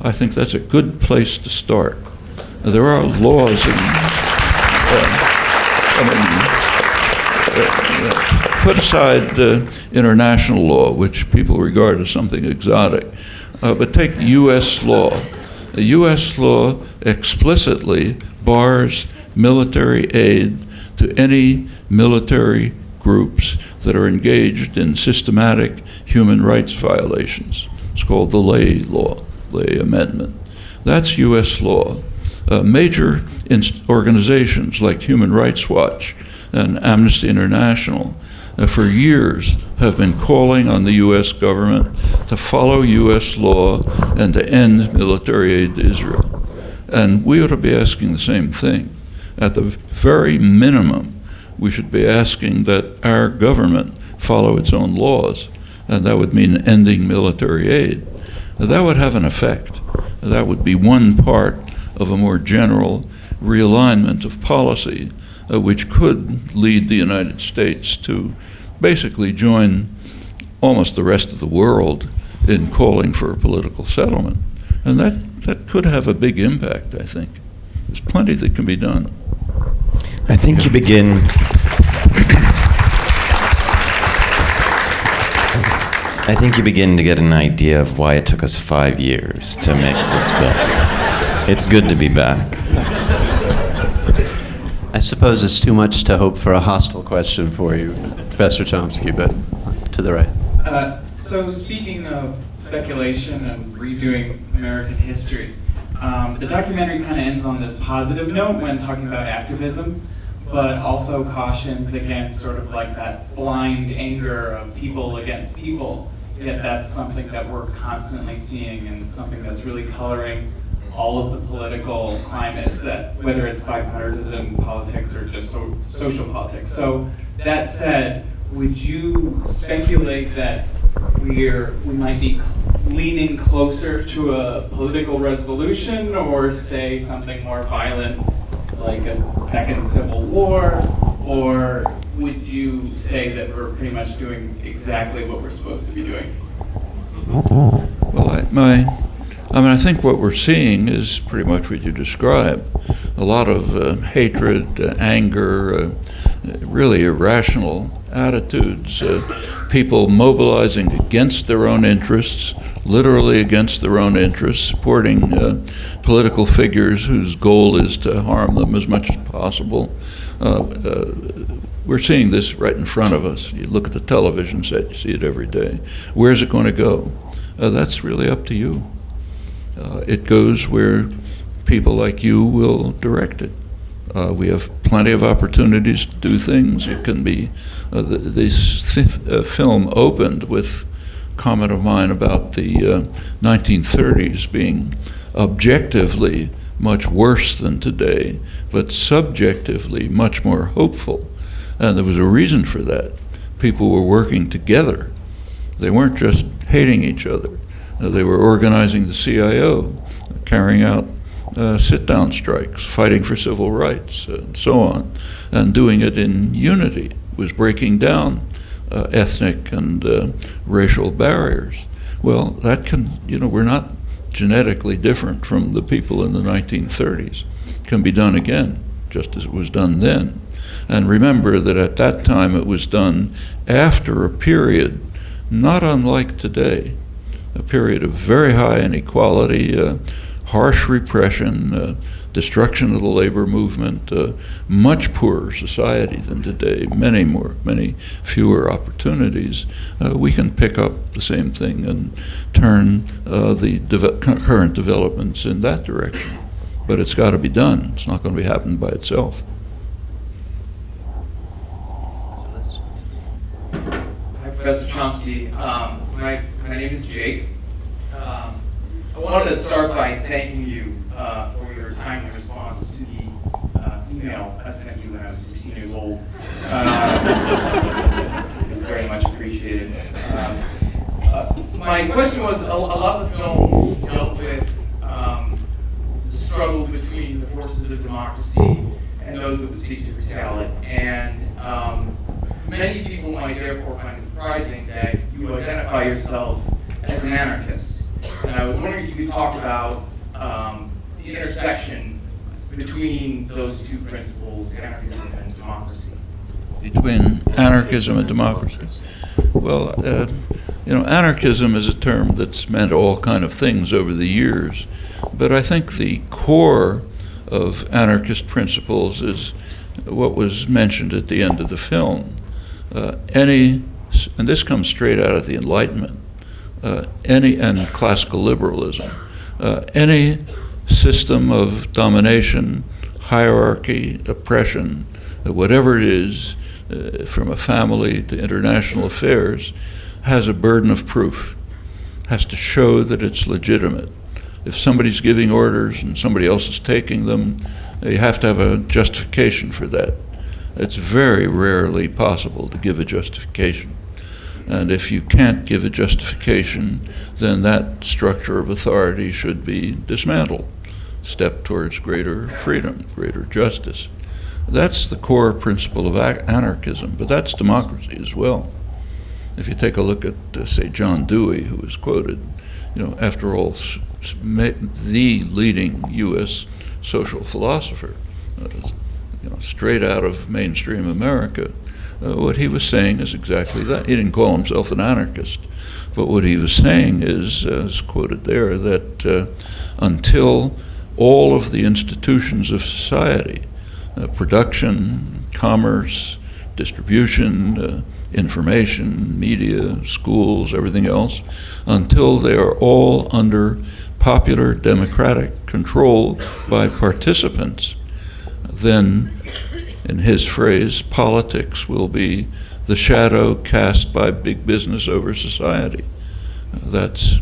I think that's a good place to start. There are laws put aside international law, which people regard as something exotic, but take U.S. law. The U.S. law explicitly bars military aid to any military groups that are engaged in systematic human rights violations. It's called the Lay Law, Lay Amendment. That's U.S. law. Major organizations like Human Rights Watch and Amnesty International for years have been calling on the U.S. government to follow U.S. law and to end military aid to Israel. And we ought to be asking the same thing. At the very minimum, we should be asking that our government follow its own laws, and that would mean ending military aid. That would have an effect. That would be one part of a more general realignment of policy, which could lead the United States to basically join almost the rest of the world in calling for a political settlement. And that could have a big impact, I think. There's plenty that can be done. I think you begin to get an idea of why it took us 5 years to make this film. It's good to be back. I suppose it's too much to hope for a hostile question for you, Professor Chomsky, but to the right. So speaking of speculation and redoing American history, the documentary kind of ends on this positive note when talking about activism, but also cautions against sort of like that blind anger of people against people. Yet that's something that we're constantly seeing and something that's really coloring all of the political climates, that whether it's bipartisan politics or just social politics. So that said, would you speculate that we might be leaning closer to a political revolution, or say something more violent like a second civil war, or would you say that we're pretty much doing exactly what we're supposed to be doing? Well, I think what we're seeing is pretty much what you described. A lot of hatred, anger, really irrational attitudes, people mobilizing against their own interests, literally against their own interests, supporting political figures whose goal is to harm them as much as possible. We're seeing this right in front of us. You look at the television set, you see it every day. Where's it going to go? That's really up to you. It goes where people like you will direct it. We have plenty of opportunities to do things. It can be, this film opened with a comment of mine about the 1930s being objectively much worse than today, but subjectively much more hopeful. And there was a reason for that. People were working together. They weren't just hating each other. They were organizing the CIO, carrying out sit-down strikes, fighting for civil rights, and so on, and doing it in unity. It was breaking down ethnic and racial barriers. Well, that can, we're not genetically different from the people in the 1930s. It can be done again, just as it was done then. And remember that at that time it was done after a period not unlike today, a period of very high inequality, harsh repression, destruction of the labor movement, much poorer society than today, many fewer opportunities. We can pick up the same thing and turn the current developments in that direction. But it's got to be done. It's not going to be happening by itself. Hi, Professor Chomsky. My name is Jake. I wanted to start by thanking you for your timely response to the email I sent you when I was 16 years old. It's very much appreciated. My question was, a lot of the film dealt with the struggle between the forces of democracy and those that would seek to curtail it. And many people might therefore find it surprising that you identify yourself as an anarchist. And I was wondering if you could talk about the intersection between those two principles, anarchism and democracy. Between anarchism and democracy? Well, anarchism is a term that's meant all kind of things over the years, but I think the core of anarchist principles is what was mentioned at the end of the film. And this comes straight out of the Enlightenment, and classical liberalism, any system of domination, hierarchy, oppression, whatever it is, from a family to international affairs, has a burden of proof, has to show that it's legitimate. If somebody's giving orders and somebody else is taking them, you have to have a justification for that. It's very rarely possible to give a justification. And if you can't give a justification, then that structure of authority should be dismantled. Step towards greater freedom, greater justice. That's the core principle of anarchism, but that's democracy as well. If you take a look at, say, John Dewey, who was quoted, after all, the leading U.S. social philosopher, straight out of mainstream America, what he was saying is exactly that. He didn't call himself an anarchist, but what he was saying is, as quoted there, that until all of the institutions of society, production, commerce, distribution, information, media, schools, everything else, until they are all under popular democratic control by participants, then, in his phrase, politics will be the shadow cast by big business over society. That's a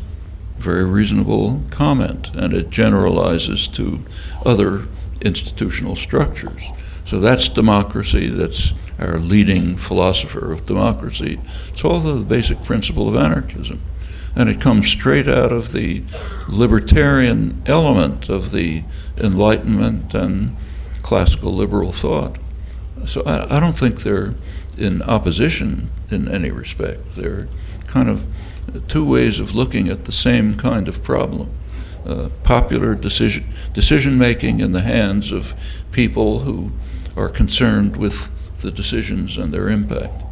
very reasonable comment, and it generalizes to other institutional structures. So that's democracy. That's our leading philosopher of democracy. It's all the basic principle of anarchism. And it comes straight out of the libertarian element of the Enlightenment and classical liberal thought. So I don't think they're in opposition in any respect. They're kind of two ways of looking at the same kind of problem. Popular decision-making in the hands of people who are concerned with the decisions and their impact.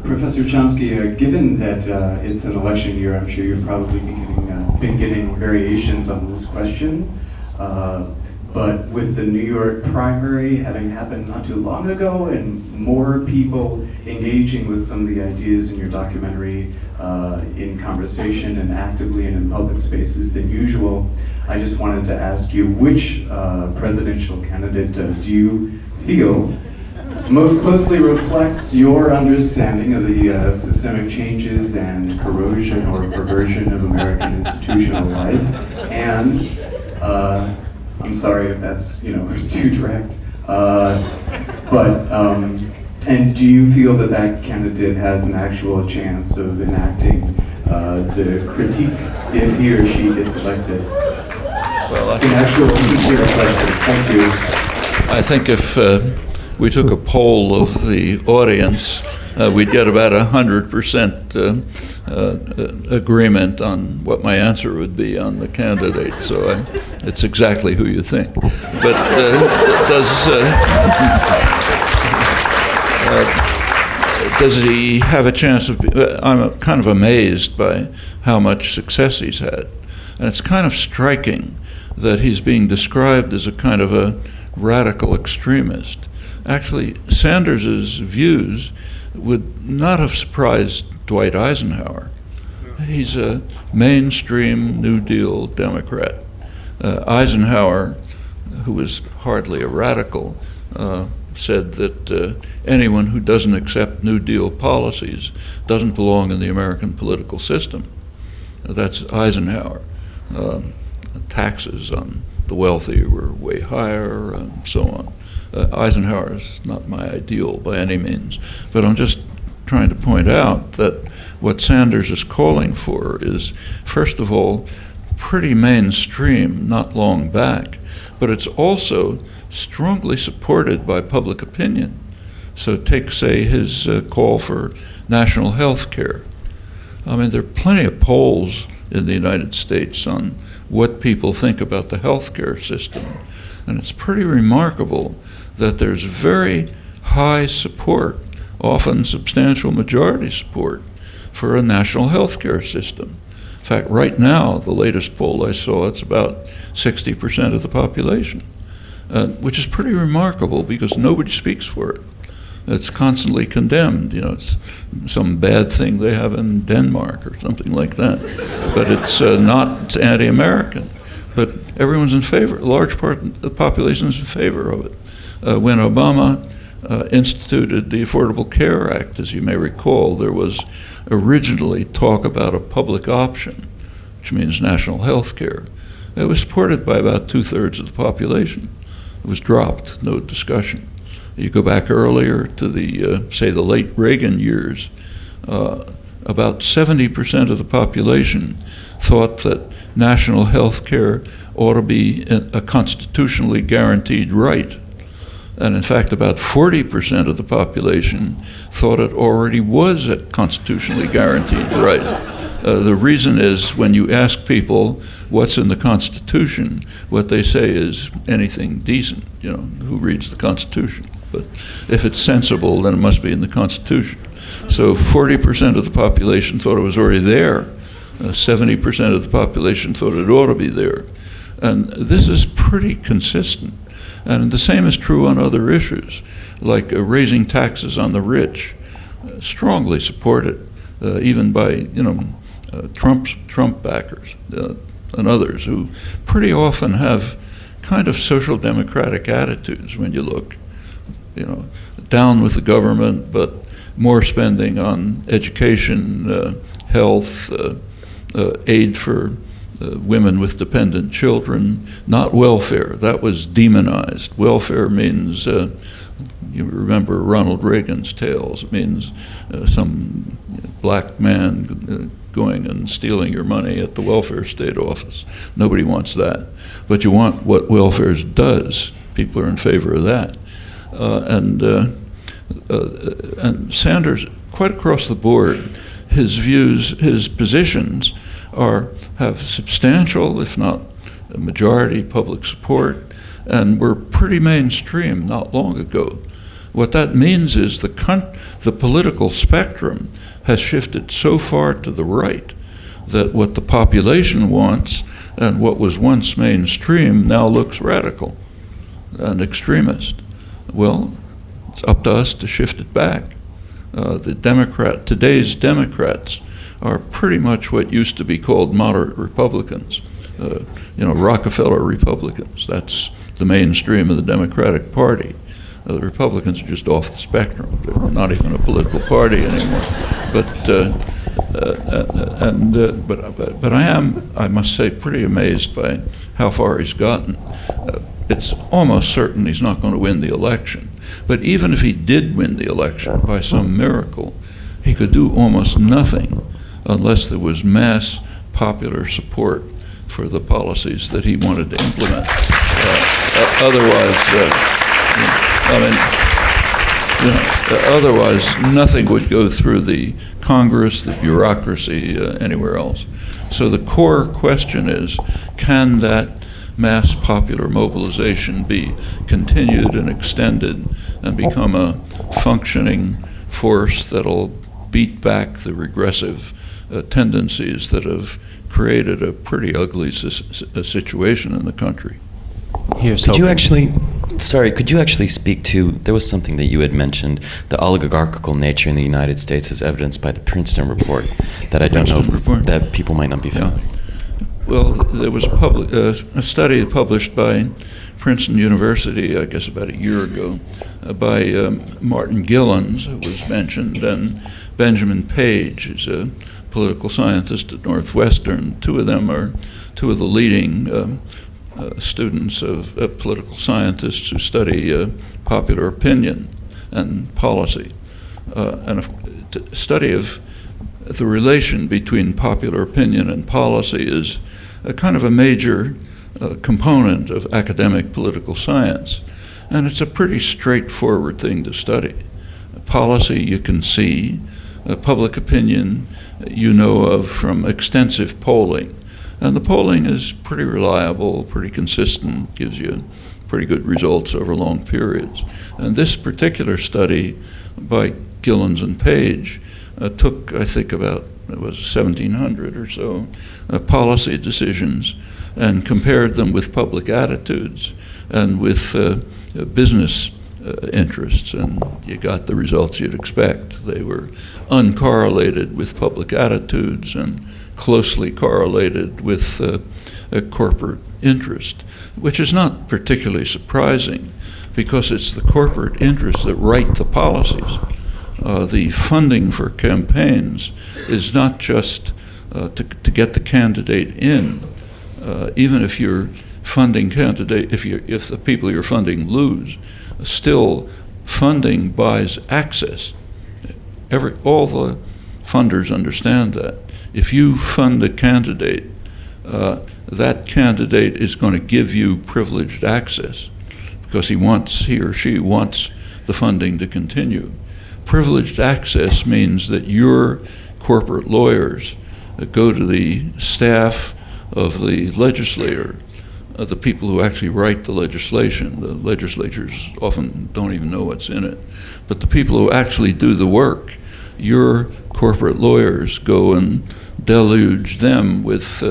Professor Chomsky, given that it's an election year, I'm sure you've probably been getting variations on this question. But with the New York primary having happened not too long ago and more people engaging with some of the ideas in your documentary in conversation and actively and in public spaces than usual, I just wanted to ask you which presidential candidate do you feel most closely reflects your understanding of the systemic changes and corrosion or perversion of American institutional life. And I'm sorry if that's too direct, and do you feel that that candidate has an actual chance of enacting the critique if he or she gets elected? Well, it's an actual sincere question. Thank you. I think if we took a poll of the audience, we'd get about 100% agreement on what my answer would be on the candidate. So it's exactly who you think. But does he have a chance of? I'm kind of amazed by how much success he's had, and it's kind of striking that he's being described as a kind of a radical extremist. Actually, Sanders's views would not have surprised Dwight Eisenhower. He's a mainstream New Deal Democrat. Eisenhower, who was hardly a radical, said that anyone who doesn't accept New Deal policies doesn't belong in the American political system. That's Eisenhower. Taxes on the wealthy were way higher and so on. Eisenhower is not my ideal by any means, but I'm just trying to point out that what Sanders is calling for is, first of all, pretty mainstream, not long back, but it's also strongly supported by public opinion. So take, say, his call for national health care. I mean, there are plenty of polls in the United States on what people think about the healthcare system. And it's pretty remarkable that there's very high support, often substantial majority support, for a national healthcare system. In fact, right now, the latest poll I saw, it's about 60% of the population, which is pretty remarkable because nobody speaks for it. It's constantly condemned. It's some bad thing they have in Denmark or something like that. But it's it's anti-American. But everyone's in favor. A large part of the population is in favor of it. When Obama instituted the Affordable Care Act, as you may recall, there was originally talk about a public option, which means national health care. It was supported by about 2/3 of the population. It was dropped, no discussion. You go back earlier to the, say, the late Reagan years, about 70% of the population thought that national health care ought to be a constitutionally guaranteed right. And in fact, about 40% of the population thought it already was a constitutionally guaranteed right. The reason is when you ask people what's in the Constitution, what they say is anything decent, who reads the Constitution. But if it's sensible, then it must be in the Constitution. So 40% of the population thought it was already there. 70% of the population thought it ought to be there. And this is pretty consistent. And the same is true on other issues, like raising taxes on the rich, strongly supported, even by Trump backers and others who pretty often have kind of social democratic attitudes when you look. Down with the government, but more spending on education, health, aid for women with dependent children, not welfare. That was demonized. Welfare means, you remember Ronald Reagan's tales, it means some black man going and stealing your money at the welfare state office. Nobody wants that. But you want what welfare does. People are in favor of that. And Sanders, quite across the board, his views, his positions have substantial, if not a majority, public support, and were pretty mainstream not long ago. What that means is the political spectrum has shifted so far to the right that what the population wants and what was once mainstream now looks radical and extremist. Well, it's up to us to shift it back. Today's Democrats are pretty much what used to be called moderate Republicans, Rockefeller Republicans. That's the mainstream of the Democratic Party. The Republicans are just off the spectrum. They're not even a political party anymore. But I must say, pretty amazed by how far he's gotten. It's almost certain he's not going to win the election. But even if he did win the election by some miracle, he could do almost nothing unless there was mass popular support for the policies that he wanted to implement. Otherwise, nothing would go through the Congress, the bureaucracy, anywhere else. So the core question is, can that mass popular mobilization be continued and extended and become a functioning force that'll beat back the regressive tendencies that have created a pretty ugly situation in the country? Could you actually speak to, there was something that you had mentioned, the oligarchical nature in the United States as evidenced by the Princeton report that I don't know if, that people might not be familiar. Well, there was a study published by Princeton University, I guess about a year ago, by Martin Gillens, who was mentioned, and Benjamin Page, who's a political scientist at Northwestern. Two of them are two of the leading students of political scientists who study popular opinion and policy. And a study of the relation between popular opinion and policy is a kind of a major component of academic political science. And it's a pretty straightforward thing to study. Policy you can see, public opinion you know of from extensive polling. And the polling is pretty reliable, pretty consistent, gives you pretty good results over long periods. And this particular study by Gillens and Page took, I think, about, it was 1,700 or so policy decisions and compared them with public attitudes and with business interests, and you got the results you'd expect. They were uncorrelated with public attitudes and closely correlated with a corporate interest, which is not particularly surprising because it's the corporate interests that write the policies. The funding for campaigns is not just to get the candidate in. Even if you're funding candidate, if the people you're funding lose, still funding buys access. All the funders understand that. If you fund a candidate, that candidate is going to give you privileged access because he or she wants the funding to continue. Privileged access means that your corporate lawyers go to the staff of the legislator, the people who actually write the legislation. The legislatures often don't even know what's in it. But the people who actually do the work, your corporate lawyers go and deluge them with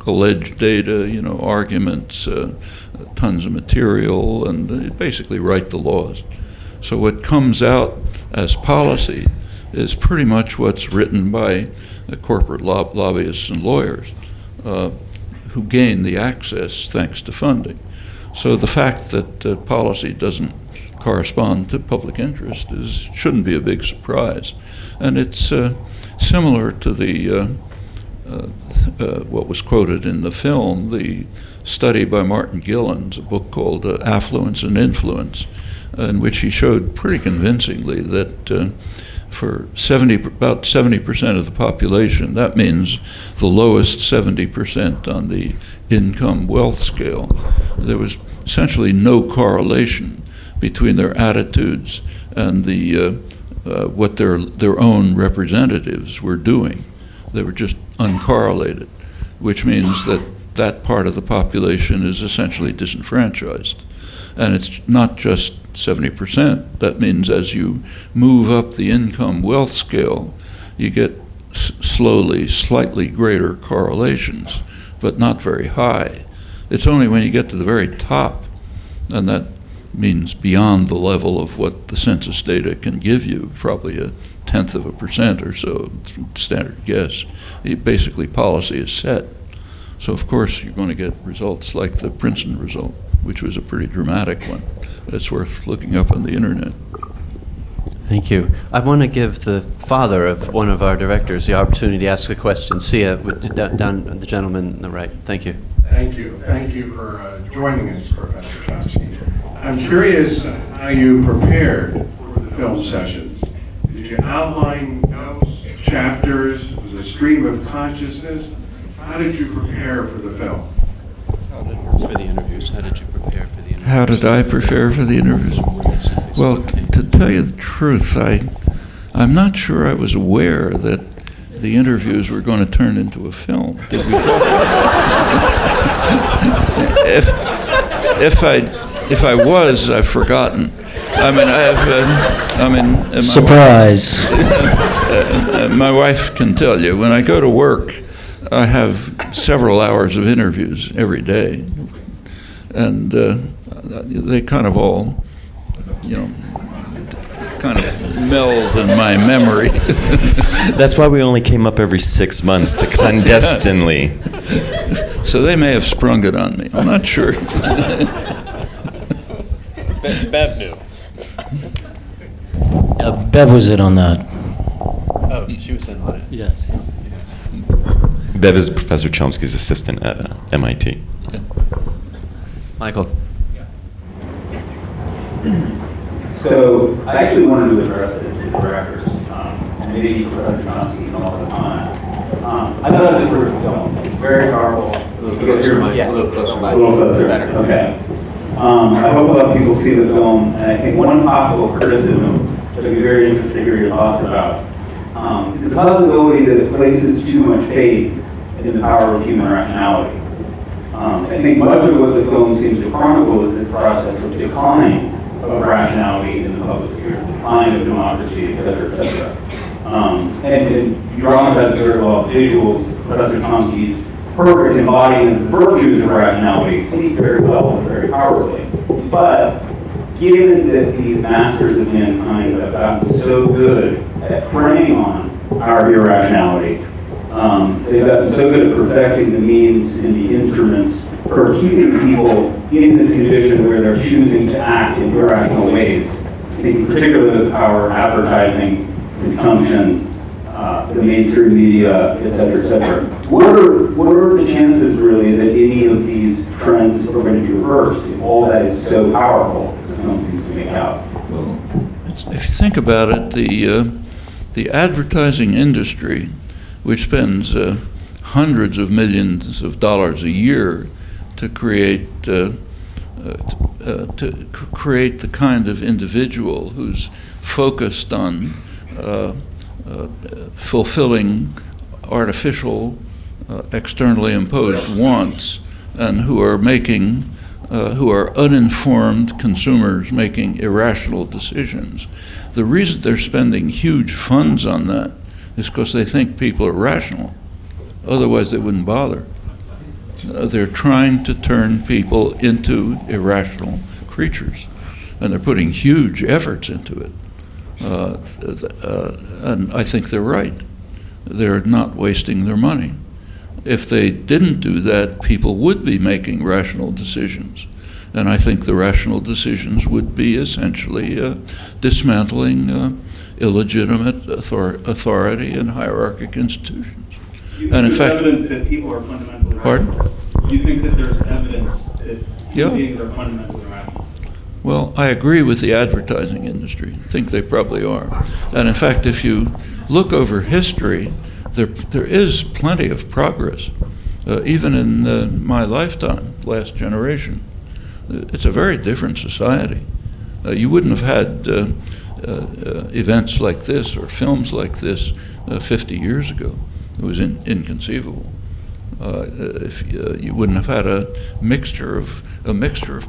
alleged data, arguments, tons of material, and they basically write the laws. So what comes out as policy is pretty much what's written by the corporate lobbyists and lawyers who gain the access thanks to funding. So the fact that policy doesn't correspond to public interest shouldn't be a big surprise. And it's similar to the what was quoted in the film, the study by Martin Gillens, a book called Affluence and Influence, in which he showed pretty convincingly that for about 70% of the population, that means the lowest 70% on the income wealth scale, there was essentially no correlation between their attitudes and the what their own representatives were doing. They were just uncorrelated, which means that that part of the population is essentially disenfranchised. And it's not just 70%. That means as you move up the income wealth scale, you get slowly slightly greater correlations, but not very high. It's only when you get to the very top, and that means beyond the level of what the census data can give you, probably 0.1% or so, standard guess. Basically, policy is set. So of course, you're going to get results like the Princeton result, which was a pretty dramatic one. It's worth looking up on the internet. Thank you. I want to give the father of one of our directors the opportunity to ask a question. Sia, down the gentleman on the right. Thank you. Thank you. Thank you for joining us, Professor Chomsky. I'm curious how you prepared for the film sessions. Did you outline notes, chapters? Was it a stream of consciousness? How did you prepare for the film? For the interviews, how did you prepare for the interviews? How did I prepare for the interviews? Well, to tell you the truth, I'm not sure I was aware that the interviews were going to turn into a film. Did we talk if I was, I've forgotten. Surprise. My wife can tell you, when I go to work, I have several hours of interviews every day. And they kind of all, kind of meld in my memory. That's why we only came up every 6 months, to clandestinely. So they may have sprung it on me. I'm not sure. Bev knew. Bev was in on that. Oh, she was in on it. Yes. Bev is Professor Chomsky's assistant at MIT. Yeah. Michael. So I actually wanted to address this to the directors, and maybe Professor Chomsky can also comment. I thought it was a terrific film. It's very powerful. A little closer. Better. Okay. I hope a lot of people see the film, and I think one possible criticism that I'd be very interested to hear your thoughts about is the possibility that it places too much faith in the power of human rationality. I think much of what the film seems to chronicle is this process of decline of rationality in the public sphere, decline of democracy, et cetera, et cetera. And drawing that very well visuals, Professor Chomsky's perfect embodiment of the virtues of rationality speak very well and very powerfully. But given that these masters of mankind have gotten so good at preying on our irrationality, they've gotten so good at perfecting the means and the instruments for keeping people in this condition where they're choosing to act in irrational ways. I think particularly the power of advertising, consumption, the mainstream media, et cetera, et cetera. What are the chances really that any of these trends are going to be reversed if all that is so powerful as the film seems to make out? Well, if you think about it, the advertising industry, which spends hundreds of millions of dollars a year to create the kind of individual who's focused on fulfilling artificial, externally imposed wants, and who are uninformed consumers making irrational decisions. The reason they're spending huge funds on that is because they think people are rational. Otherwise, they wouldn't bother. They're trying to turn people into irrational creatures, and they're putting huge efforts into it. And I think they're right. They're not wasting their money. If they didn't do that, people would be making rational decisions. And I think the rational decisions would be essentially dismantling illegitimate authority and hierarchic institutions. And in fact, evidence that people are fundamentally pardon? rational. You think that there's evidence that human beings are fundamentally rational? Well, I agree with the advertising industry. I think they probably are. And in fact, if you look over history, there is plenty of progress, even in my lifetime, last generation. It's a very different society. You wouldn't have had events like this or films like this 50 years ago. It was inconceivable. If you wouldn't have had a mixture of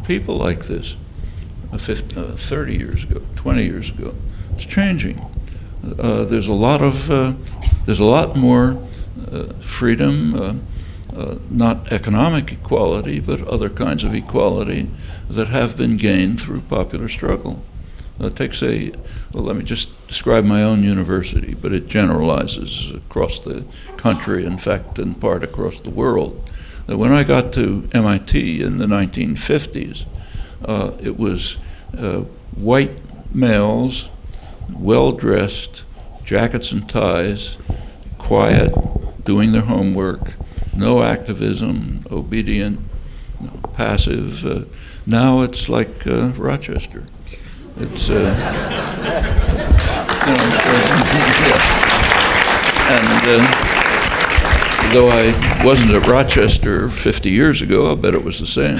people like this 30 years ago, 20 years ago. It's changing. There's a lot more freedom, not economic equality, but other kinds of equality that have been gained through popular struggle. Let me just describe my own university, but it generalizes across the country, in fact, in part across the world. When I got to MIT in the 1950s, it was white males, well-dressed, jackets and ties, quiet, doing their homework, no activism, obedient, passive. Now it's like Rochester. It's, and though I wasn't at Rochester 50 years ago, I bet it was the same.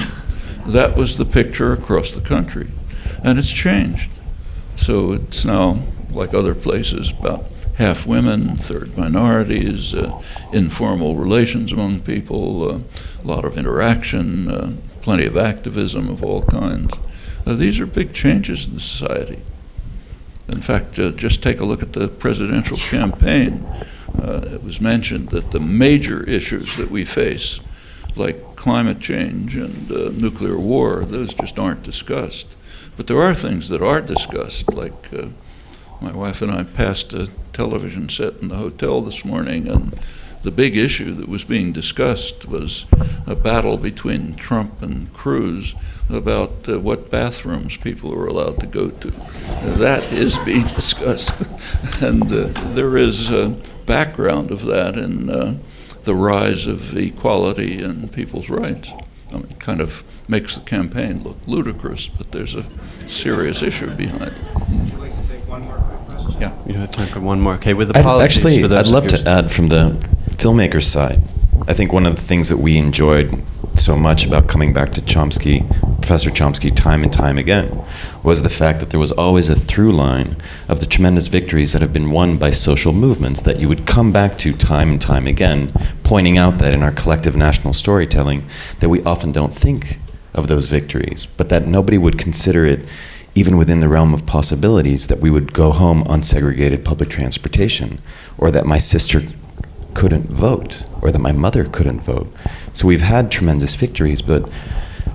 That was the picture across the country. And it's changed. So it's now, like other places, about half women, third minorities, informal relations among people, a lot of interaction, plenty of activism of all kinds. These are big changes in the society. In fact, just take a look at the presidential campaign. It was mentioned that the major issues that we face, like climate change and nuclear war, those just aren't discussed. But there are things that are discussed, like my wife and I passed a television set in the hotel this morning, and the big issue that was being discussed was a battle between Trump and Cruz about what bathrooms people are allowed to go to. That is being discussed. And there is a background of that in the rise of equality and people's rights. I mean, it kind of makes the campaign look ludicrous, but there's a serious issue behind it. Would you like to take one more quick question? Yeah, we have time for one more. Okay, with apologies for those I'd love to add from the filmmaker's side. I think one of the things that we enjoyed so much about coming back to Chomsky, Professor Chomsky, time and time again, was the fact that there was always a through line of the tremendous victories that have been won by social movements that you would come back to time and time again, pointing out that in our collective national storytelling that we often don't think of those victories, but that nobody would consider it even within the realm of possibilities that we would go home on segregated public transportation, or that my sister couldn't vote, or that my mother couldn't vote. So we've had tremendous victories, but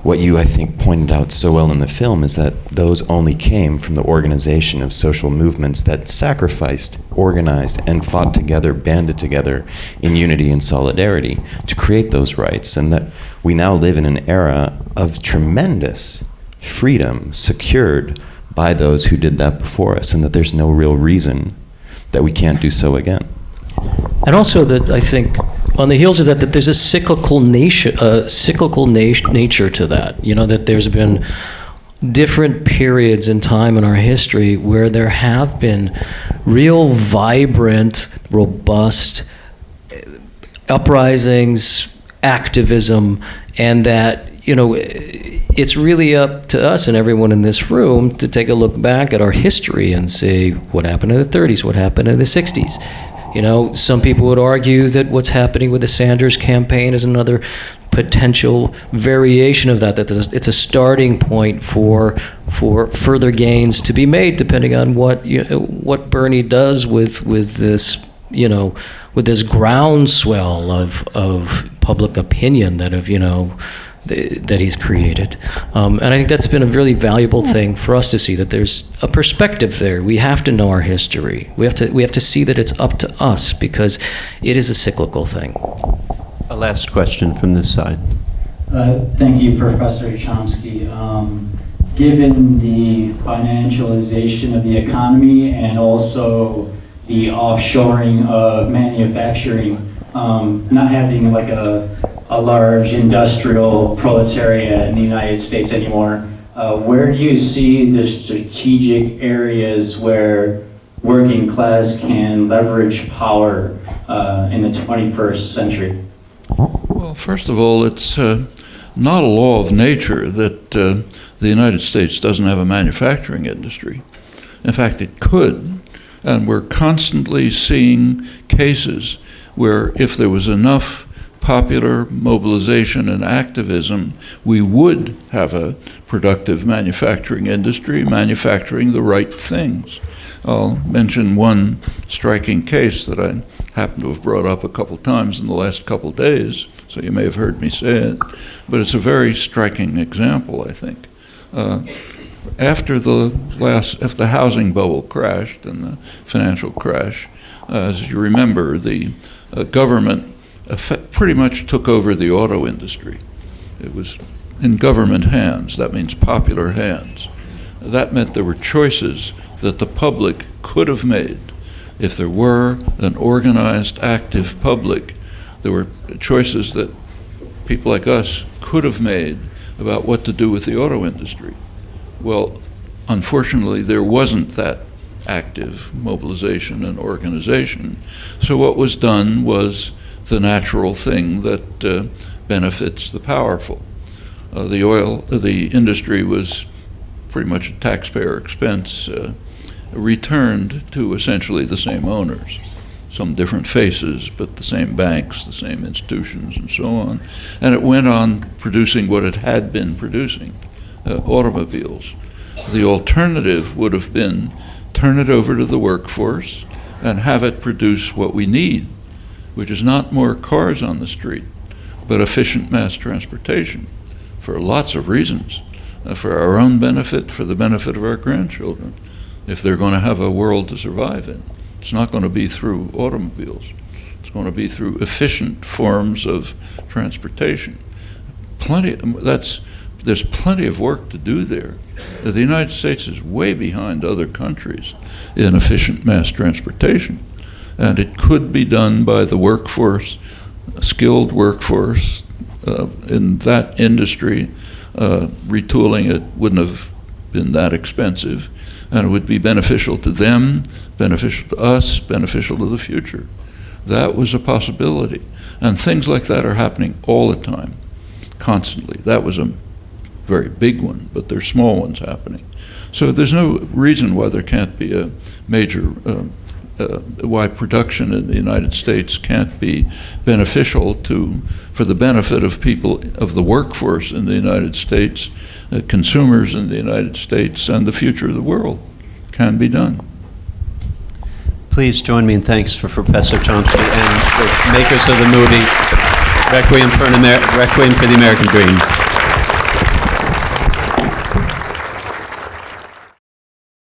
what you, I think, pointed out so well in the film is that those only came from the organization of social movements that sacrificed, organized, and fought together, banded together in unity and solidarity to create those rights, and that we now live in an era of tremendous freedom secured by those who did that before us, and that there's no real reason that we can't do so again. And also that I think on the heels of that, that there's a cyclical nature to that. You know, that there's been different periods in time in our history where there have been real vibrant, robust uprisings, activism, and that, you know, it's really up to us and everyone in this room to take a look back at our history and say, what happened in the 30s, what happened in the 60s? You know, some people would argue that what's happening with the Sanders campaign is another potential variation of that, that it's a starting point for further gains to be made, depending on what Bernie does with this, you know, with this groundswell of public opinion that that he's created. And I think that's been a really valuable thing for us to see, that there's a perspective there. We have to know our history. We have to see that it's up to us, because it is a cyclical thing. A last question from this side. Thank you, Professor Chomsky. Given the financialization of the economy and also the offshoring of manufacturing, not having like a large industrial proletariat in the United States anymore, where do you see the strategic areas where working class can leverage power in the 21st century? Well, first of all, it's not a law of nature that the United States doesn't have a manufacturing industry. In fact, it could, and we're constantly seeing cases where if there was enough popular mobilization and activism, we would have a productive manufacturing industry, manufacturing the right things. I'll mention one striking case that I happen to have brought up a couple times in the last couple days, so you may have heard me say it, but it's a very striking example, I think. After the housing bubble crashed and the financial crash, as you remember, the government pretty much took over the auto industry. It was in government hands. That means popular hands. That meant there were choices that the public could have made. If there were an organized, active public, there were choices that people like us could have made about what to do with the auto industry. Well, unfortunately, there wasn't that active mobilization and organization. So what was done was the natural thing that benefits the powerful. The industry was pretty much at taxpayer expense, returned to essentially the same owners. Some different faces, but the same banks, the same institutions, and so on. And it went on producing what it had been producing, automobiles. The alternative would have been turn it over to the workforce and have it produce what we need, which is not more cars on the street, but efficient mass transportation for lots of reasons, for our own benefit, for the benefit of our grandchildren, if they're going to have a world to survive in. It's not going to be through automobiles. It's going to be through efficient forms of transportation. There's plenty of work to do there. The United States is way behind other countries in efficient mass transportation. And it could be done by the workforce, skilled workforce in that industry. Retooling it wouldn't have been that expensive, and it would be beneficial to them, beneficial to us, beneficial to the future. That was a possibility. And things like that are happening all the time, constantly. That was a very big one, but there's small ones happening. So there's no reason why there can't be a major, why production in the United States can't be beneficial for the benefit of people, of the workforce in the United States, consumers in the United States, and the future of the world. Can be done. Please join me in thanks for Professor Chomsky and the makers of the movie Requiem for the American Dream.